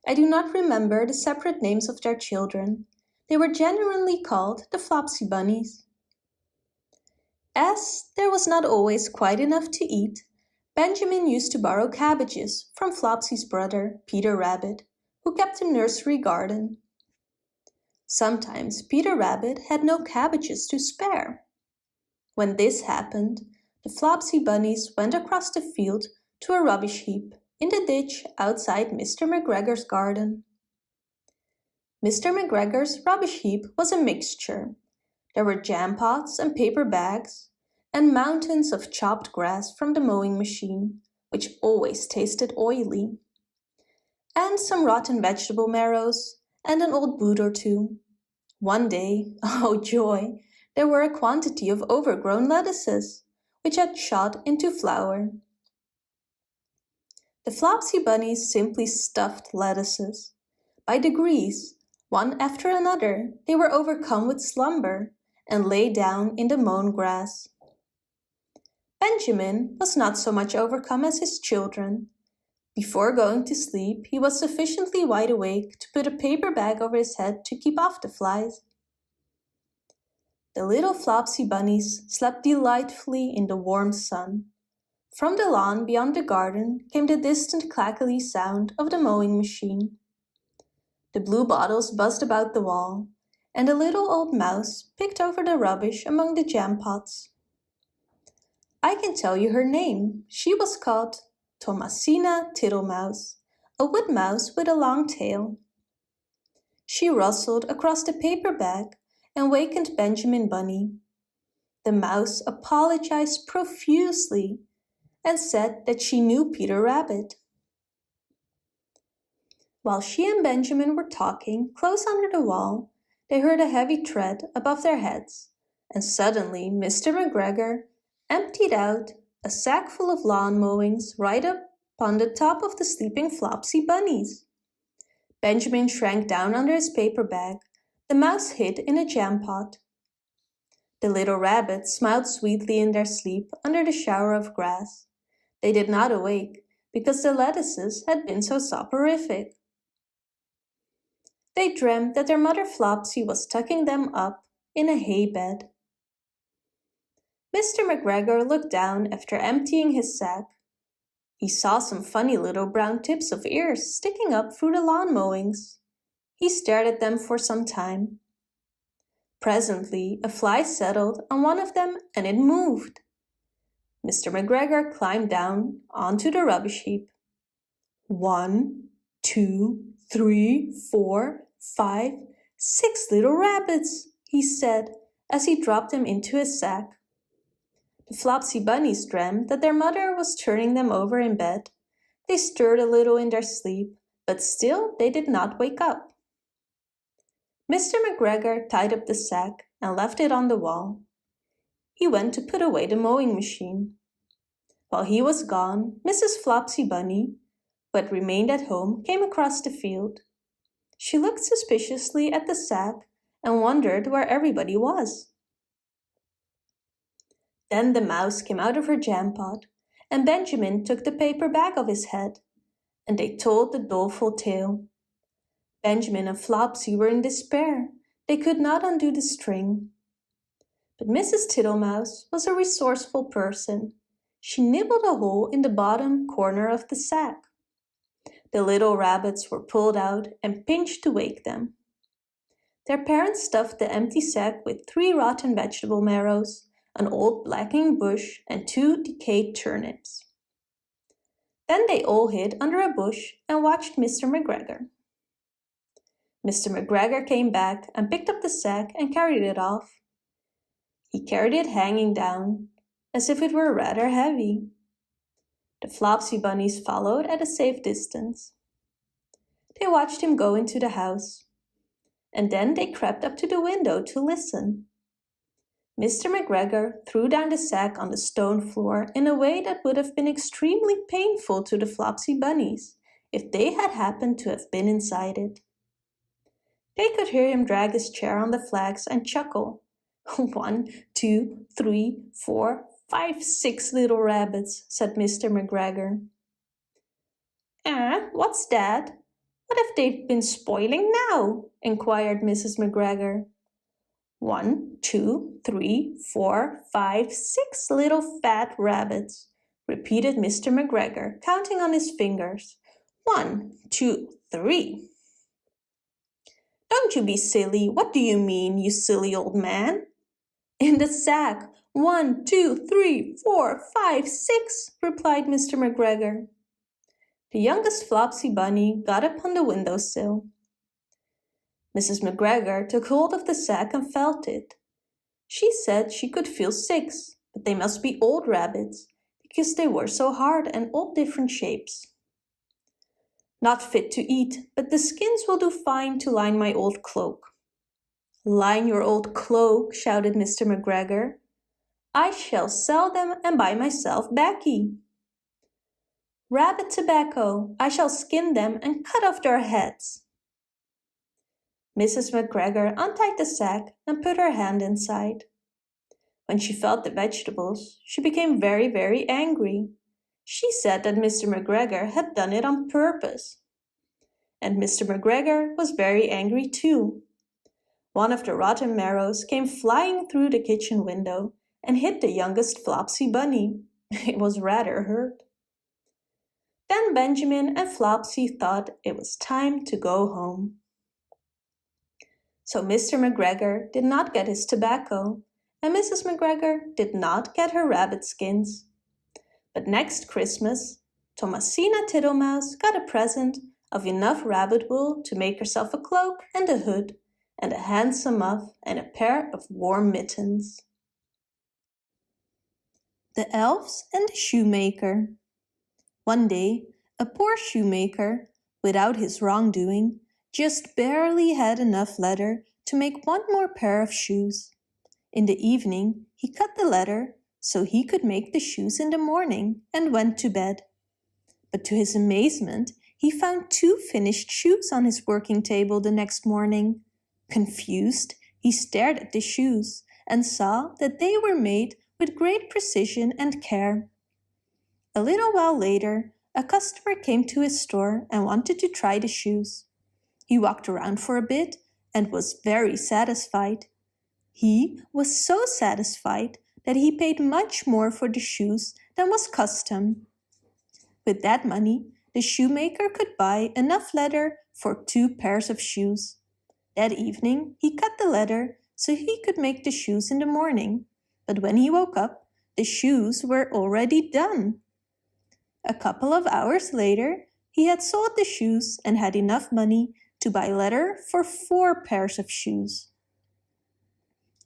I do not remember the separate names of their children. They were generally called the Flopsy Bunnies. As there was not always quite enough to eat, Benjamin used to borrow cabbages from Flopsy's brother, Peter Rabbit, who kept a nursery garden. Sometimes Peter Rabbit had no cabbages to spare. When this happened, the Flopsy Bunnies went across the field to a rubbish heap in the ditch outside Mr. McGregor's garden. Mr. McGregor's rubbish heap was a mixture. There were jam pots and paper bags, and mountains of chopped grass from the mowing machine, which always tasted oily, and some rotten vegetable marrows, and an old boot or two. One day, oh joy, there were a quantity of overgrown lettuces, which had shot into flower. The Flopsy Bunnies simply stuffed lettuces. By degrees, one after another, they were overcome with slumber and lay down in the mown grass. Benjamin was not so much overcome as his children. Before going to sleep, he was sufficiently wide awake to put a paper bag over his head to keep off the flies. The little Flopsy Bunnies slept delightfully in the warm sun. From the lawn beyond the garden came the distant clackly sound of the mowing machine. The blue bottles buzzed about the wall, and a little old mouse picked over the rubbish among the jam pots. I can tell you her name. She was called Thomasina Tittlemouse, a wood mouse with a long tail. She rustled across the paper bag and wakened Benjamin Bunny. The mouse apologized profusely and said that she knew Peter Rabbit. While she and Benjamin were talking close under the wall, they heard a heavy tread above their heads, and suddenly Mr. McGregor emptied out a sack full of lawn mowings right up on the top of the sleeping Flopsy Bunnies. Benjamin shrank down under his paper bag. The mouse hid in a jam pot. The little rabbits smiled sweetly in their sleep under the shower of grass. They did not awake because the lettuces had been so soporific. They dreamt that their mother Flopsy was tucking them up in a hay bed. Mr. McGregor looked down after emptying his sack. He saw some funny little brown tips of ears sticking up through the lawn mowings. He stared at them for some time. Presently, a fly settled on one of them and it moved. Mr. McGregor climbed down onto the rubbish heap. 1, 2, 3, 4, 5, 6 little rabbits, he said as he dropped them into his sack. The Flopsy Bunnies dreamt that their mother was turning them over in bed. They stirred a little in their sleep, but still they did not wake up. Mr. McGregor tied up the sack and left it on the wall. He went to put away the mowing machine. While he was gone, Mrs. Flopsy Bunny, who had remained at home, came across the field. She looked suspiciously at the sack and wondered where everybody was. Then the mouse came out of her jam pot, and Benjamin took the paper bag off his head, and they told the doleful tale. Benjamin and Flopsy were in despair. They could not undo the string. But Mrs. Tittlemouse was a resourceful person. She nibbled a hole in the bottom corner of the sack. The little rabbits were pulled out and pinched to wake them. Their parents stuffed the empty sack with 3 rotten vegetable marrows, an old blacking bush, and 2 decayed turnips. Then they all hid under a bush and watched Mr. McGregor. Mr. McGregor came back and picked up the sack and carried it off. He carried it hanging down, as if it were rather heavy. The Flopsy Bunnies followed at a safe distance. They watched him go into the house, and then they crept up to the window to listen. Mr. McGregor threw down the sack on the stone floor in a way that would have been extremely painful to the Flopsy Bunnies if they had happened to have been inside it. They could hear him drag his chair on the flags and chuckle. 1, 2, 3, 4, 5, 6 little rabbits, said Mr. McGregor. What's that? What have they been spoiling now? Inquired Mrs. McGregor. 1, 2, 3, 4, 5, 6 little fat rabbits, repeated Mr. McGregor, counting on his fingers. 1, 2, 3. Don't you be silly. What do you mean, you silly old man? In the sack. 1, 2, 3, 4, 5, 6, replied Mr. McGregor. The youngest Flopsy Bunny got up on the windowsill. Mrs. McGregor took hold of the sack and felt it. She said she could feel 6, but they must be old rabbits, because they were so hard and all different shapes. Not fit to eat, but the skins will do fine to line my old cloak. Line your old cloak, shouted Mr. McGregor. I shall sell them and buy myself baccy. Rabbit tobacco, I shall skin them and cut off their heads. Mrs. McGregor untied the sack and put her hand inside. When she felt the vegetables, she became very, very angry. She said that Mr. McGregor had done it on purpose. And Mr. McGregor was very angry too. One of the rotten marrows came flying through the kitchen window and hit the youngest Flopsy Bunny. It was rather hurt. Then Benjamin and Flopsy thought it was time to go home. So Mr. McGregor did not get his tobacco, and Mrs. McGregor did not get her rabbit skins. But next Christmas, Thomasina Tittlemouse got a present of enough rabbit wool to make herself a cloak and a hood, and a handsome muff and a pair of warm mittens. The Elves and the Shoemaker. One day, a poor shoemaker, without his wrongdoing, just barely had enough leather to make one more pair of shoes. In the evening, he cut the leather so he could make the shoes in the morning and went to bed. But to his amazement, he found 2 finished shoes on his working table the next morning. Confused, he stared at the shoes and saw that they were made with great precision and care. A little while later, a customer came to his store and wanted to try the shoes. He walked around for a bit and was very satisfied. He was so satisfied that he paid much more for the shoes than was custom. With that money, the shoemaker could buy enough leather for 2 pairs of shoes. That evening, he cut the leather so he could make the shoes in the morning. But when he woke up, the shoes were already done. A couple of hours later, he had sold the shoes and had enough money to buy leather for 4 pairs of shoes.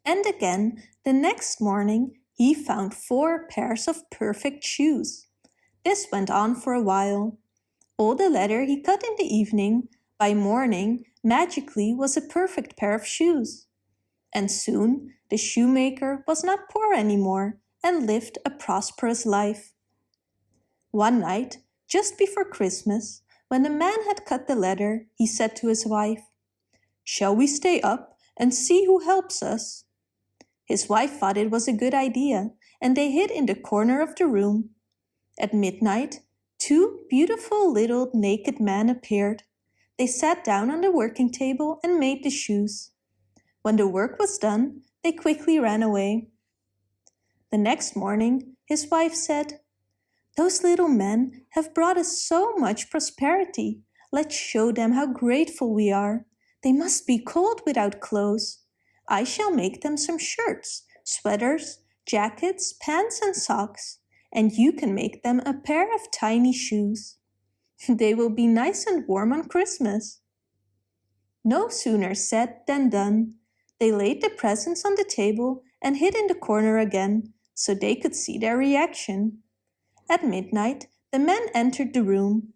And again, the next morning, he found 4 pairs of perfect shoes. This went on for a while. All the leather he cut in the evening, by morning, magically was a perfect pair of shoes. And soon, the shoemaker was not poor anymore and lived a prosperous life. One night, just before Christmas, when the man had cut the leather, he said to his wife, "Shall we stay up and see who helps us?" His wife thought it was a good idea, and they hid in the corner of the room. At midnight, 2 beautiful little naked men appeared. They sat down on the working table and made the shoes. When the work was done, they quickly ran away. The next morning, his wife said, "Those little men have brought us so much prosperity. Let's show them how grateful we are. They must be cold without clothes. I shall make them some shirts, sweaters, jackets, pants and socks. and you can make them a pair of tiny shoes. They will be nice and warm on Christmas." No sooner said than done. They laid the presents on the table and hid in the corner again, so they could see their reaction. At midnight, the men entered the room.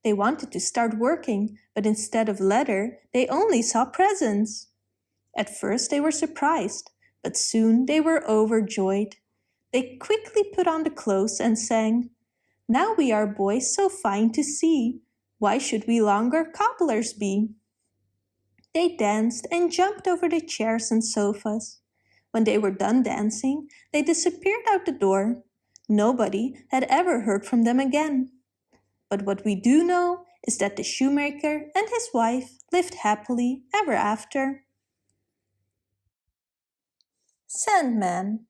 They wanted to start working, but instead of leather, they only saw presents. At first they were surprised, but soon they were overjoyed. They quickly put on the clothes and sang, "Now we are boys so fine to see, why should we longer cobblers be?" They danced and jumped over the chairs and sofas. When they were done dancing, they disappeared out the door. Nobody had ever heard from them again. But what we do know is that the shoemaker and his wife lived happily ever after. Sandman.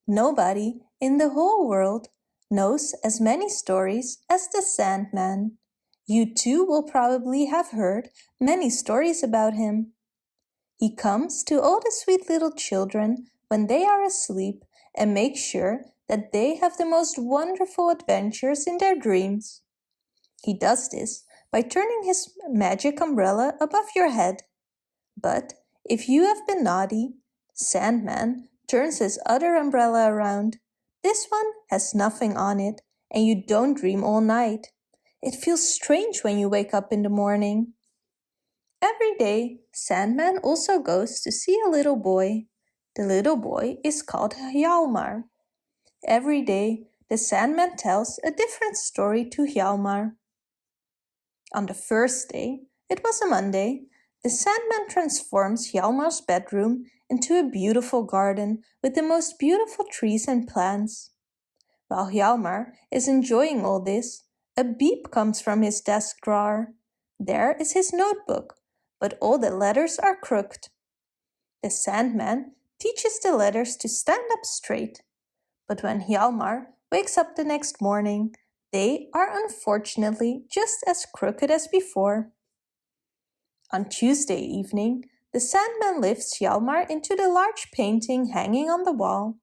Nobody in the whole world knows as many stories as the Sandman. You too will probably have heard many stories about him. He comes to all the sweet little children when they are asleep and makes sure that they have the most wonderful adventures in their dreams. He does this by turning his magic umbrella above your head. But if you have been naughty, Sandman turns his other umbrella around. This one has nothing on it, and you don't dream all night. It feels strange when you wake up in the morning. Every day, Sandman also goes to see a little boy. The little boy is called Hjalmar. Every day, the Sandman tells a different story to Hjalmar. On the first day, it was a Monday, the Sandman transforms Hjalmar's bedroom into a beautiful garden with the most beautiful trees and plants. While Hjalmar is enjoying all this, a beep comes from his desk drawer. There is his notebook, but all the letters are crooked. The Sandman teaches the letters to stand up straight. But when Hjalmar wakes up the next morning, they are unfortunately just as crooked as before. On Tuesday evening, the Sandman lifts Hjalmar into the large painting hanging on the wall.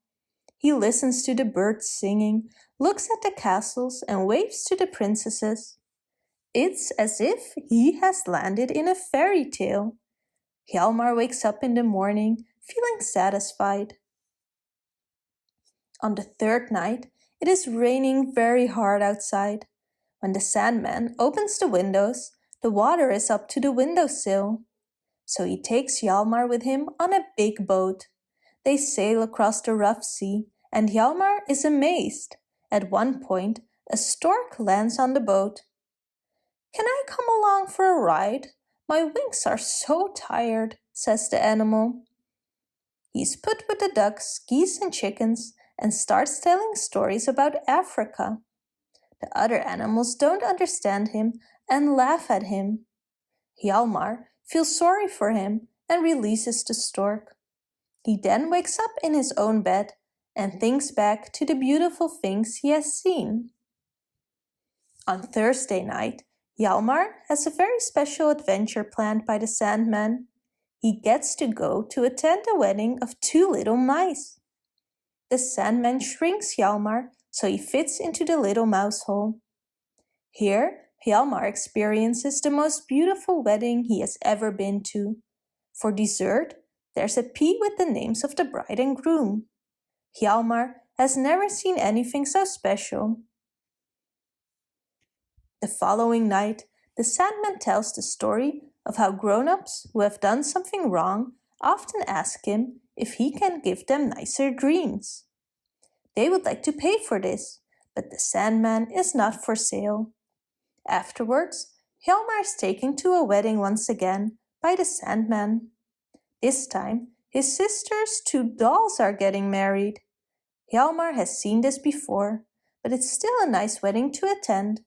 He listens to the birds singing, looks at the castles and waves to the princesses. It's as if he has landed in a fairy tale. Hjalmar wakes up in the morning feeling satisfied. On the third night, it is raining very hard outside. When the Sandman opens the windows, the water is up to the windowsill. So he takes Hjalmar with him on a big boat. They sail across the rough sea, and Hjalmar is amazed. At one point, a stork lands on the boat. "Can I come along for a ride? My wings are so tired," says the animal. He's put with the ducks, geese and chickens and starts telling stories about Africa. The other animals don't understand him and laugh at him. Hjalmar feels sorry for him and releases the stork. He then wakes up in his own bed and thinks back to the beautiful things he has seen. On Thursday night, Hjalmar has a very special adventure planned by the Sandman. He gets to go to attend the wedding of 2 little mice. The Sandman shrinks Hjalmar so he fits into the little mouse hole. Here, Hjalmar experiences the most beautiful wedding he has ever been to. For dessert, there's a pea with the names of the bride and groom. Hjalmar has never seen anything so special. The following night, the Sandman tells the story of how grown-ups who have done something wrong often ask him if he can give them nicer dreams. They would like to pay for this, but the Sandman is not for sale. Afterwards, Hjalmar is taken to a wedding once again by the Sandman. This time, his sister's 2 dolls are getting married. Hjalmar has seen this before, but it's still a nice wedding to attend.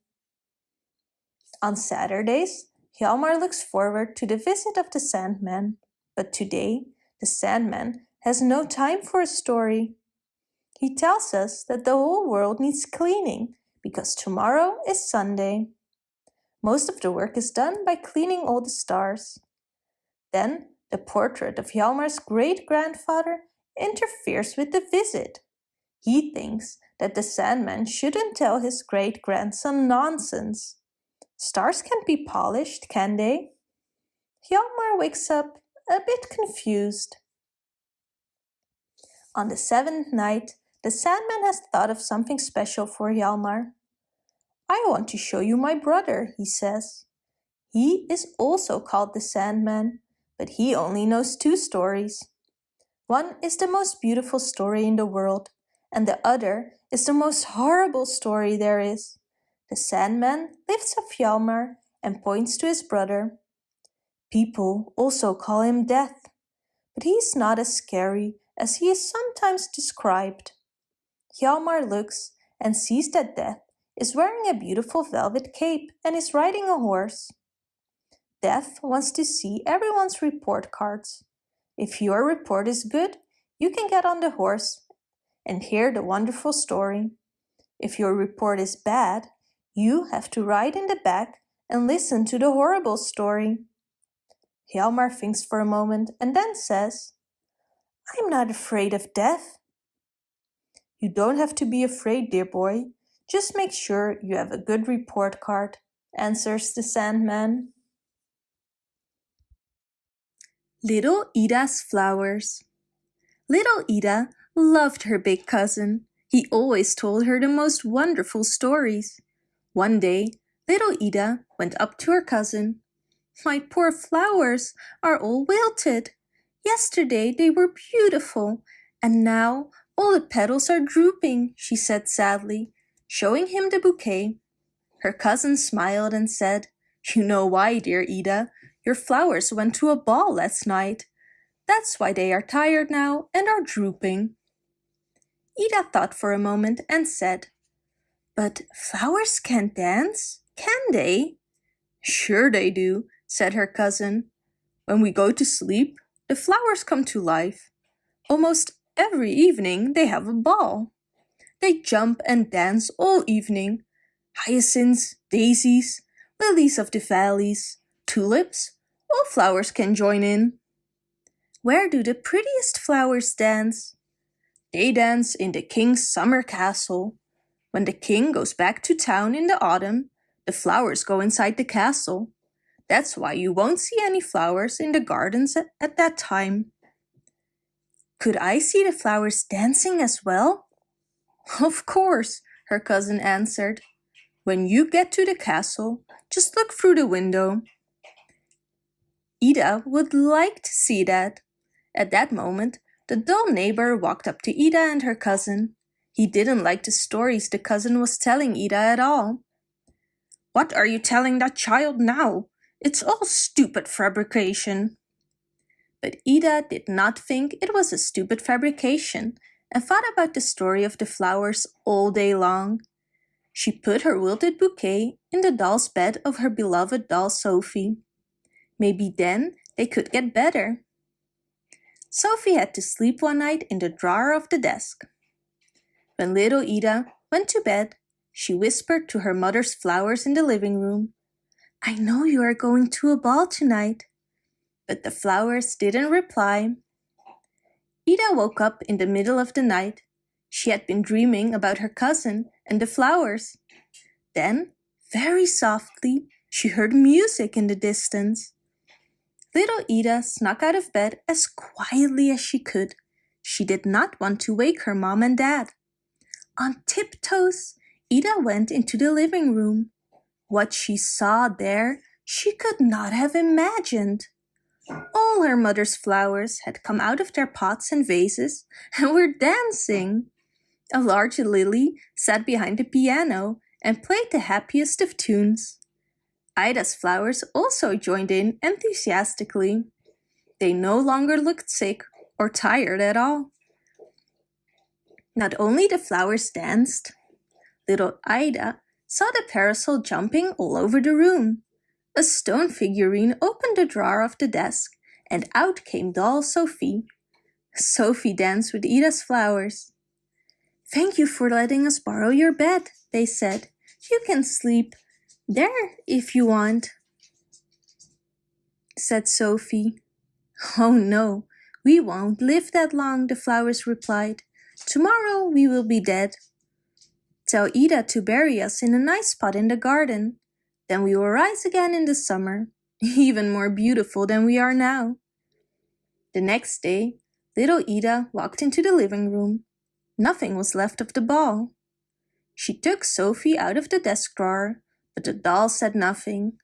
On Saturdays, Hjalmar looks forward to the visit of the Sandman, but today, the Sandman has no time for a story. He tells us that the whole world needs cleaning because tomorrow is Sunday. Most of the work is done by cleaning all the stars. Then, the portrait of Hjalmar's great-grandfather interferes with the visit. He thinks that the Sandman shouldn't tell his great-grandson nonsense. Stars can't be polished, can they? Hjalmar wakes up a bit confused. On the 7th night, the Sandman has thought of something special for Hjalmar. I want to show you my brother, he says. He is also called the Sandman, but he only knows 2 stories. One is the most beautiful story in the world, and the other is the most horrible story there is. The Sandman lifts up Hjalmar and points to his brother. People also call him Death, but he's not as scary as he is sometimes described. Hjalmar looks and sees that Death is wearing a beautiful velvet cape and is riding a horse. Death wants to see everyone's report cards. If your report is good, you can get on the horse and hear the wonderful story. If your report is bad, you have to ride in the back and listen to the horrible story. Hjalmar thinks for a moment and then says, I'm not afraid of death. You don't have to be afraid, dear boy. Just make sure you have a good report card, answers the Sandman. Little Ida's flowers. Little Ida loved her big cousin. He always told her the most wonderful stories. One day, little Ida went up to her cousin. My poor flowers are all wilted. Yesterday they were beautiful, and now all the petals are drooping, she said sadly, showing him the bouquet. Her cousin smiled and said, You know why, dear Ida. Your flowers went to a ball last night. That's why they are tired now and are drooping. Ida thought for a moment and said, But flowers can't dance, can they? Sure they do, said her cousin. When we go to sleep, the flowers come to life. Almost every evening they have a ball. They jump and dance all evening. Hyacinths, daisies, lilies of the valleys, tulips, all flowers can join in. Where do the prettiest flowers dance? They dance in the king's summer castle. When the king goes back to town in the autumn, the flowers go inside the castle. That's why you won't see any flowers in the gardens at that time. Could I see the flowers dancing as well? Of course, her cousin answered. When you get to the castle, just look through the window. Ida would like to see that. At that moment, the dull neighbor walked up to Ida and her cousin. He didn't like the stories the cousin was telling Ida at all. What are you telling that child now? It's all stupid fabrication. But Ida did not think it was a stupid fabrication and thought about the story of the flowers all day long. She put her wilted bouquet in the doll's bed of her beloved doll Sophie. Maybe then they could get better. Sophie had to sleep one night in the drawer of the desk. When little Ida went to bed, she whispered to her mother's flowers in the living room, I know you are going to a ball tonight. But the flowers didn't reply. Ida woke up in the middle of the night. She had been dreaming about her cousin and the flowers. Then, very softly, she heard music in the distance. Little Ida snuck out of bed as quietly as she could. She did not want to wake her mom and dad. On tiptoes, Ida went into the living room. What she saw there, she could not have imagined. All her mother's flowers had come out of their pots and vases and were dancing. A large lily sat behind the piano and played the happiest of tunes. Ida's flowers also joined in enthusiastically. They no longer looked sick or tired at all. Not only the flowers danced, little Ida saw the parasol jumping all over the room. A stone figurine opened the drawer of the desk, and out came doll Sophie. Sophie danced with Ida's flowers. Thank you for letting us borrow your bed, they said. You can sleep there if you want, said Sophie. Oh no, we won't live that long, the flowers replied. Tomorrow we will be dead. Tell Ida to bury us in a nice spot in the garden. Then we will rise again in the summer, even more beautiful than we are now." The next day, little Ida walked into the living room. Nothing was left of the ball. She took Sophie out of the desk drawer, but the doll said nothing.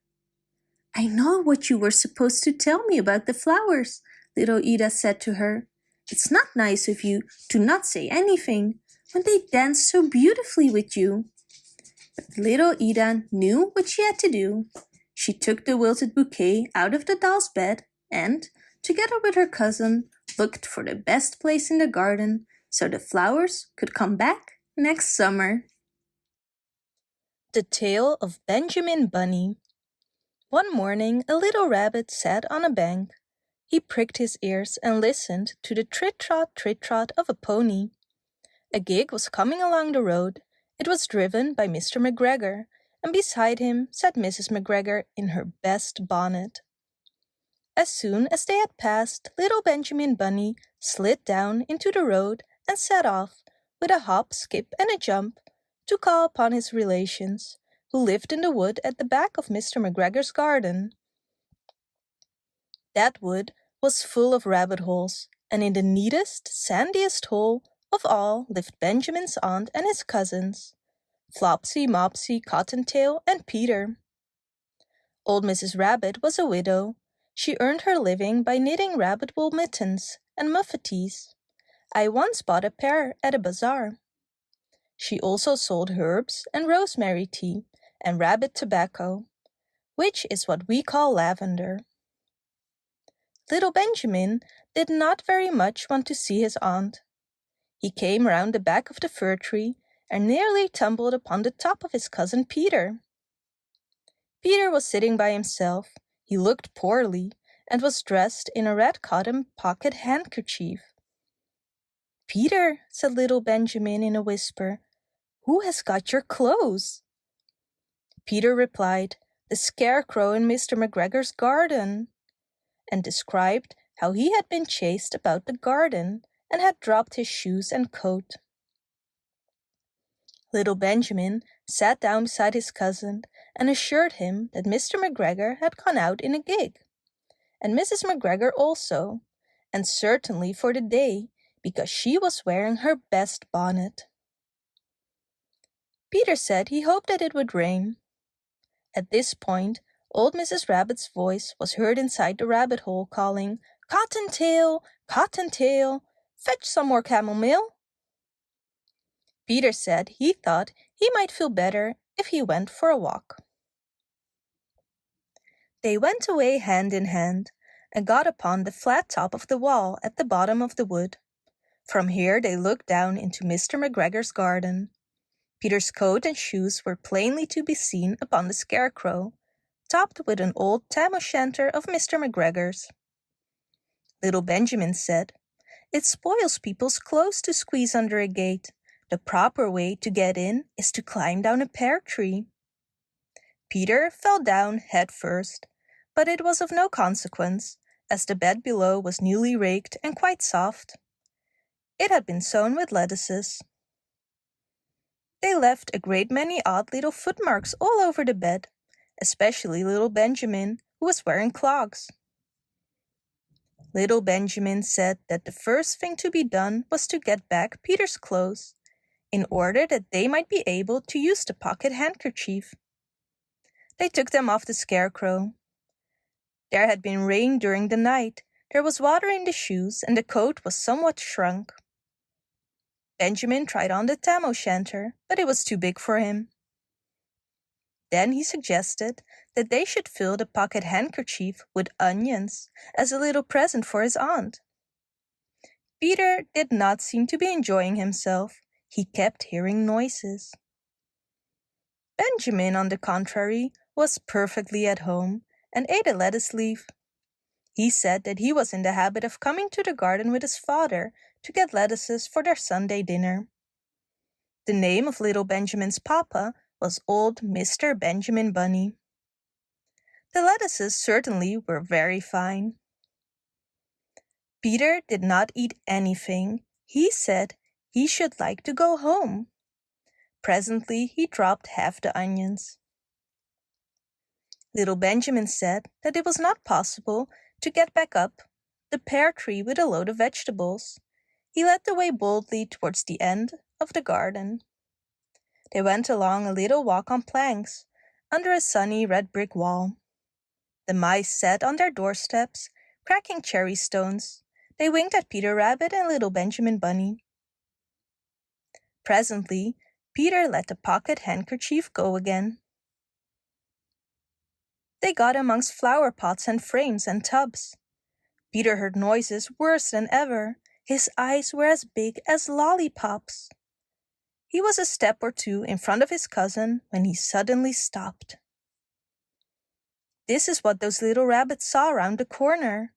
"I know what you were supposed to tell me about the flowers," little Ida said to her. "It's not nice of you to not say anything when they danced so beautifully with you." But little Ida knew what she had to do. She took the wilted bouquet out of the doll's bed and, together with her cousin, looked for the best place in the garden so the flowers could come back next summer. The Tale of Benjamin Bunny. One morning a little rabbit sat on a bank. He pricked his ears and listened to the trit-trot of a pony. A gig was coming along the road. It was driven by Mr. McGregor, and beside him sat Mrs. McGregor in her best bonnet. As soon as they had passed, little Benjamin Bunny slid down into the road and set off, with a hop, skip, and a jump, to call upon his relations, who lived in the wood at the back of Mr. McGregor's garden. That wood was full of rabbit holes, and in the neatest, sandiest hole of all lived Benjamin's aunt and his cousins, Flopsy, Mopsy, Cottontail, and Peter. Old Mrs. Rabbit was a widow. She earned her living by knitting rabbit wool mittens and muffetees. I once bought a pair at a bazaar. She also sold herbs and rosemary tea and rabbit tobacco, which is what we call lavender. Little Benjamin did not very much want to see his aunt. He came round the back of the fir tree and nearly tumbled upon the top of his cousin Peter. Peter was sitting by himself. He looked poorly and was dressed in a red cotton pocket handkerchief. "Peter," said little Benjamin in a whisper, "who has got your clothes?" Peter replied, "The scarecrow in Mr. McGregor's garden," and described how he had been chased about the garden and had dropped his shoes and coat. Little Benjamin sat down beside his cousin and assured him that Mr. McGregor had gone out in a gig, and Mrs. McGregor also, and certainly for the day, because she was wearing her best bonnet. Peter said he hoped that it would rain. At this point, old Mrs. Rabbit's voice was heard inside the rabbit hole calling, "Cottontail, Cottontail, fetch some more camomile." Peter said he thought he might feel better if he went for a walk. They went away hand in hand and got upon the flat top of the wall at the bottom of the wood. From here they looked down into Mr. McGregor's garden. Peter's coat and shoes were plainly to be seen upon the scarecrow, topped with an old tam-o'-shanter of Mr. McGregor's. Little Benjamin said, "It spoils people's clothes to squeeze under a gate. The proper way to get in is to climb down a pear tree." Peter fell down head first, but it was of no consequence, as the bed below was newly raked and quite soft. It had been sown with lettuces. They left a great many odd little footmarks all over the bed, especially little Benjamin, who was wearing clogs. Little Benjamin said that the first thing to be done was to get back Peter's clothes, in order that they might be able to use the pocket handkerchief. They took them off the scarecrow. There had been rain during the night, there was water in the shoes, and the coat was somewhat shrunk. Benjamin tried on the tam-o'-shanter, but it was too big for him. Then he suggested that they should fill the pocket handkerchief with onions as a little present for his aunt. Peter did not seem to be enjoying himself. He kept hearing noises. Benjamin, on the contrary, was perfectly at home and ate a lettuce leaf. He said that he was in the habit of coming to the garden with his father to get lettuces for their Sunday dinner. The name of little Benjamin's papa was old Mr. Benjamin Bunny. The lettuces certainly were very fine. Peter did not eat anything. He said he should like to go home. Presently he dropped half the onions. Little Benjamin said that it was not possible to get back up the pear tree with a load of vegetables. He led the way boldly towards the end of the garden. They went along a little walk on planks, under a sunny red brick wall. The mice sat on their doorsteps, cracking cherry stones. They winked at Peter Rabbit and little Benjamin Bunny. Presently, Peter let the pocket handkerchief go again. They got amongst flower pots and frames and tubs. Peter heard noises worse than ever. His eyes were as big as lollipops. He was a step or two in front of his cousin when he suddenly stopped. This is what those little rabbits saw round the corner.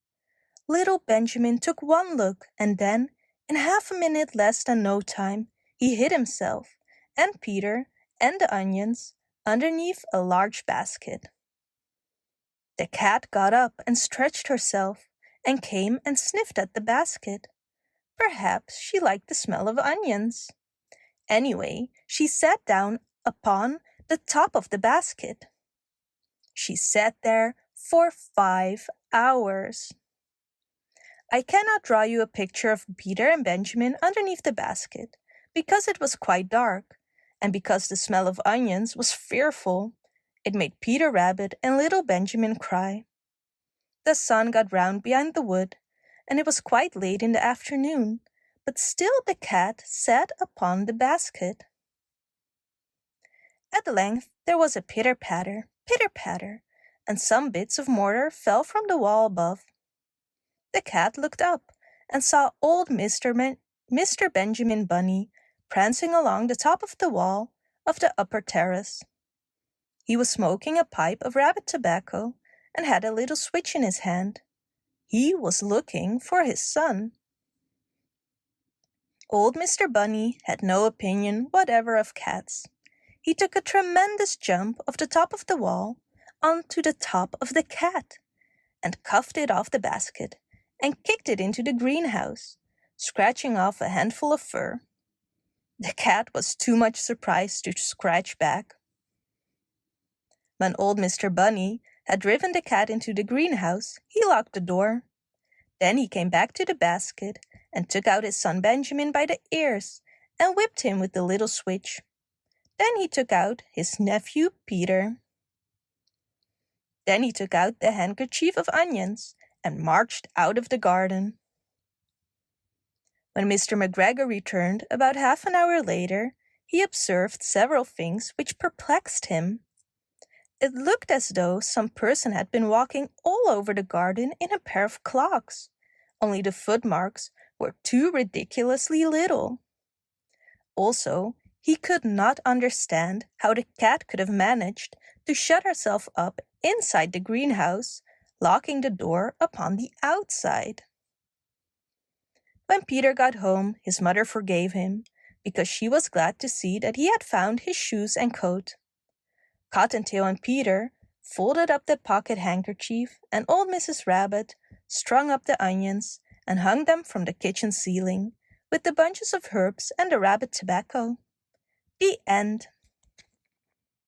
Little Benjamin took one look, and then, in half a minute less than no time, he hid himself, and Peter, and the onions, underneath a large basket. The cat got up and stretched herself, and came and sniffed at the basket. Perhaps she liked the smell of onions. Anyway, she sat down upon the top of the basket. She sat there for 5 hours. I cannot draw you a picture of Peter and Benjamin underneath the basket, because it was quite dark, and because the smell of onions was fearful. It made Peter Rabbit and little Benjamin cry. The sun got round behind the wood, and it was quite late in the afternoon, but still the cat sat upon the basket. At length there was a pitter-patter, and some bits of mortar fell from the wall above. The cat looked up and saw old Mr. Benjamin Bunny prancing along the top of the wall of the upper terrace. He was smoking a pipe of rabbit tobacco and had a little switch in his hand. He was looking for his son. Old Mr. Bunny had no opinion whatever of cats. He took a tremendous jump off the top of the wall onto the top of the cat and cuffed it off the basket and kicked it into the greenhouse, scratching off a handful of fur. The cat was too much surprised to scratch back. When old Mr. Bunny had driven the cat into the greenhouse, he locked the door. Then he came back to the basket and took out his son Benjamin by the ears and whipped him with the little switch. Then he took out his nephew Peter. Then he took out the handkerchief of onions and marched out of the garden. When Mr. McGregor returned about half an hour later, he observed several things which perplexed him. It looked as though some person had been walking all over the garden in a pair of clogs, only the footmarks were too ridiculously little. Also, he could not understand how the cat could have managed to shut herself up inside the greenhouse, locking the door upon the outside. When Peter got home, his mother forgave him, because she was glad to see that he had found his shoes and coat. Cottontail and Peter folded up the pocket handkerchief, and old Mrs. Rabbit strung up the onions and hung them from the kitchen ceiling, with the bunches of herbs and the rabbit tobacco. The end.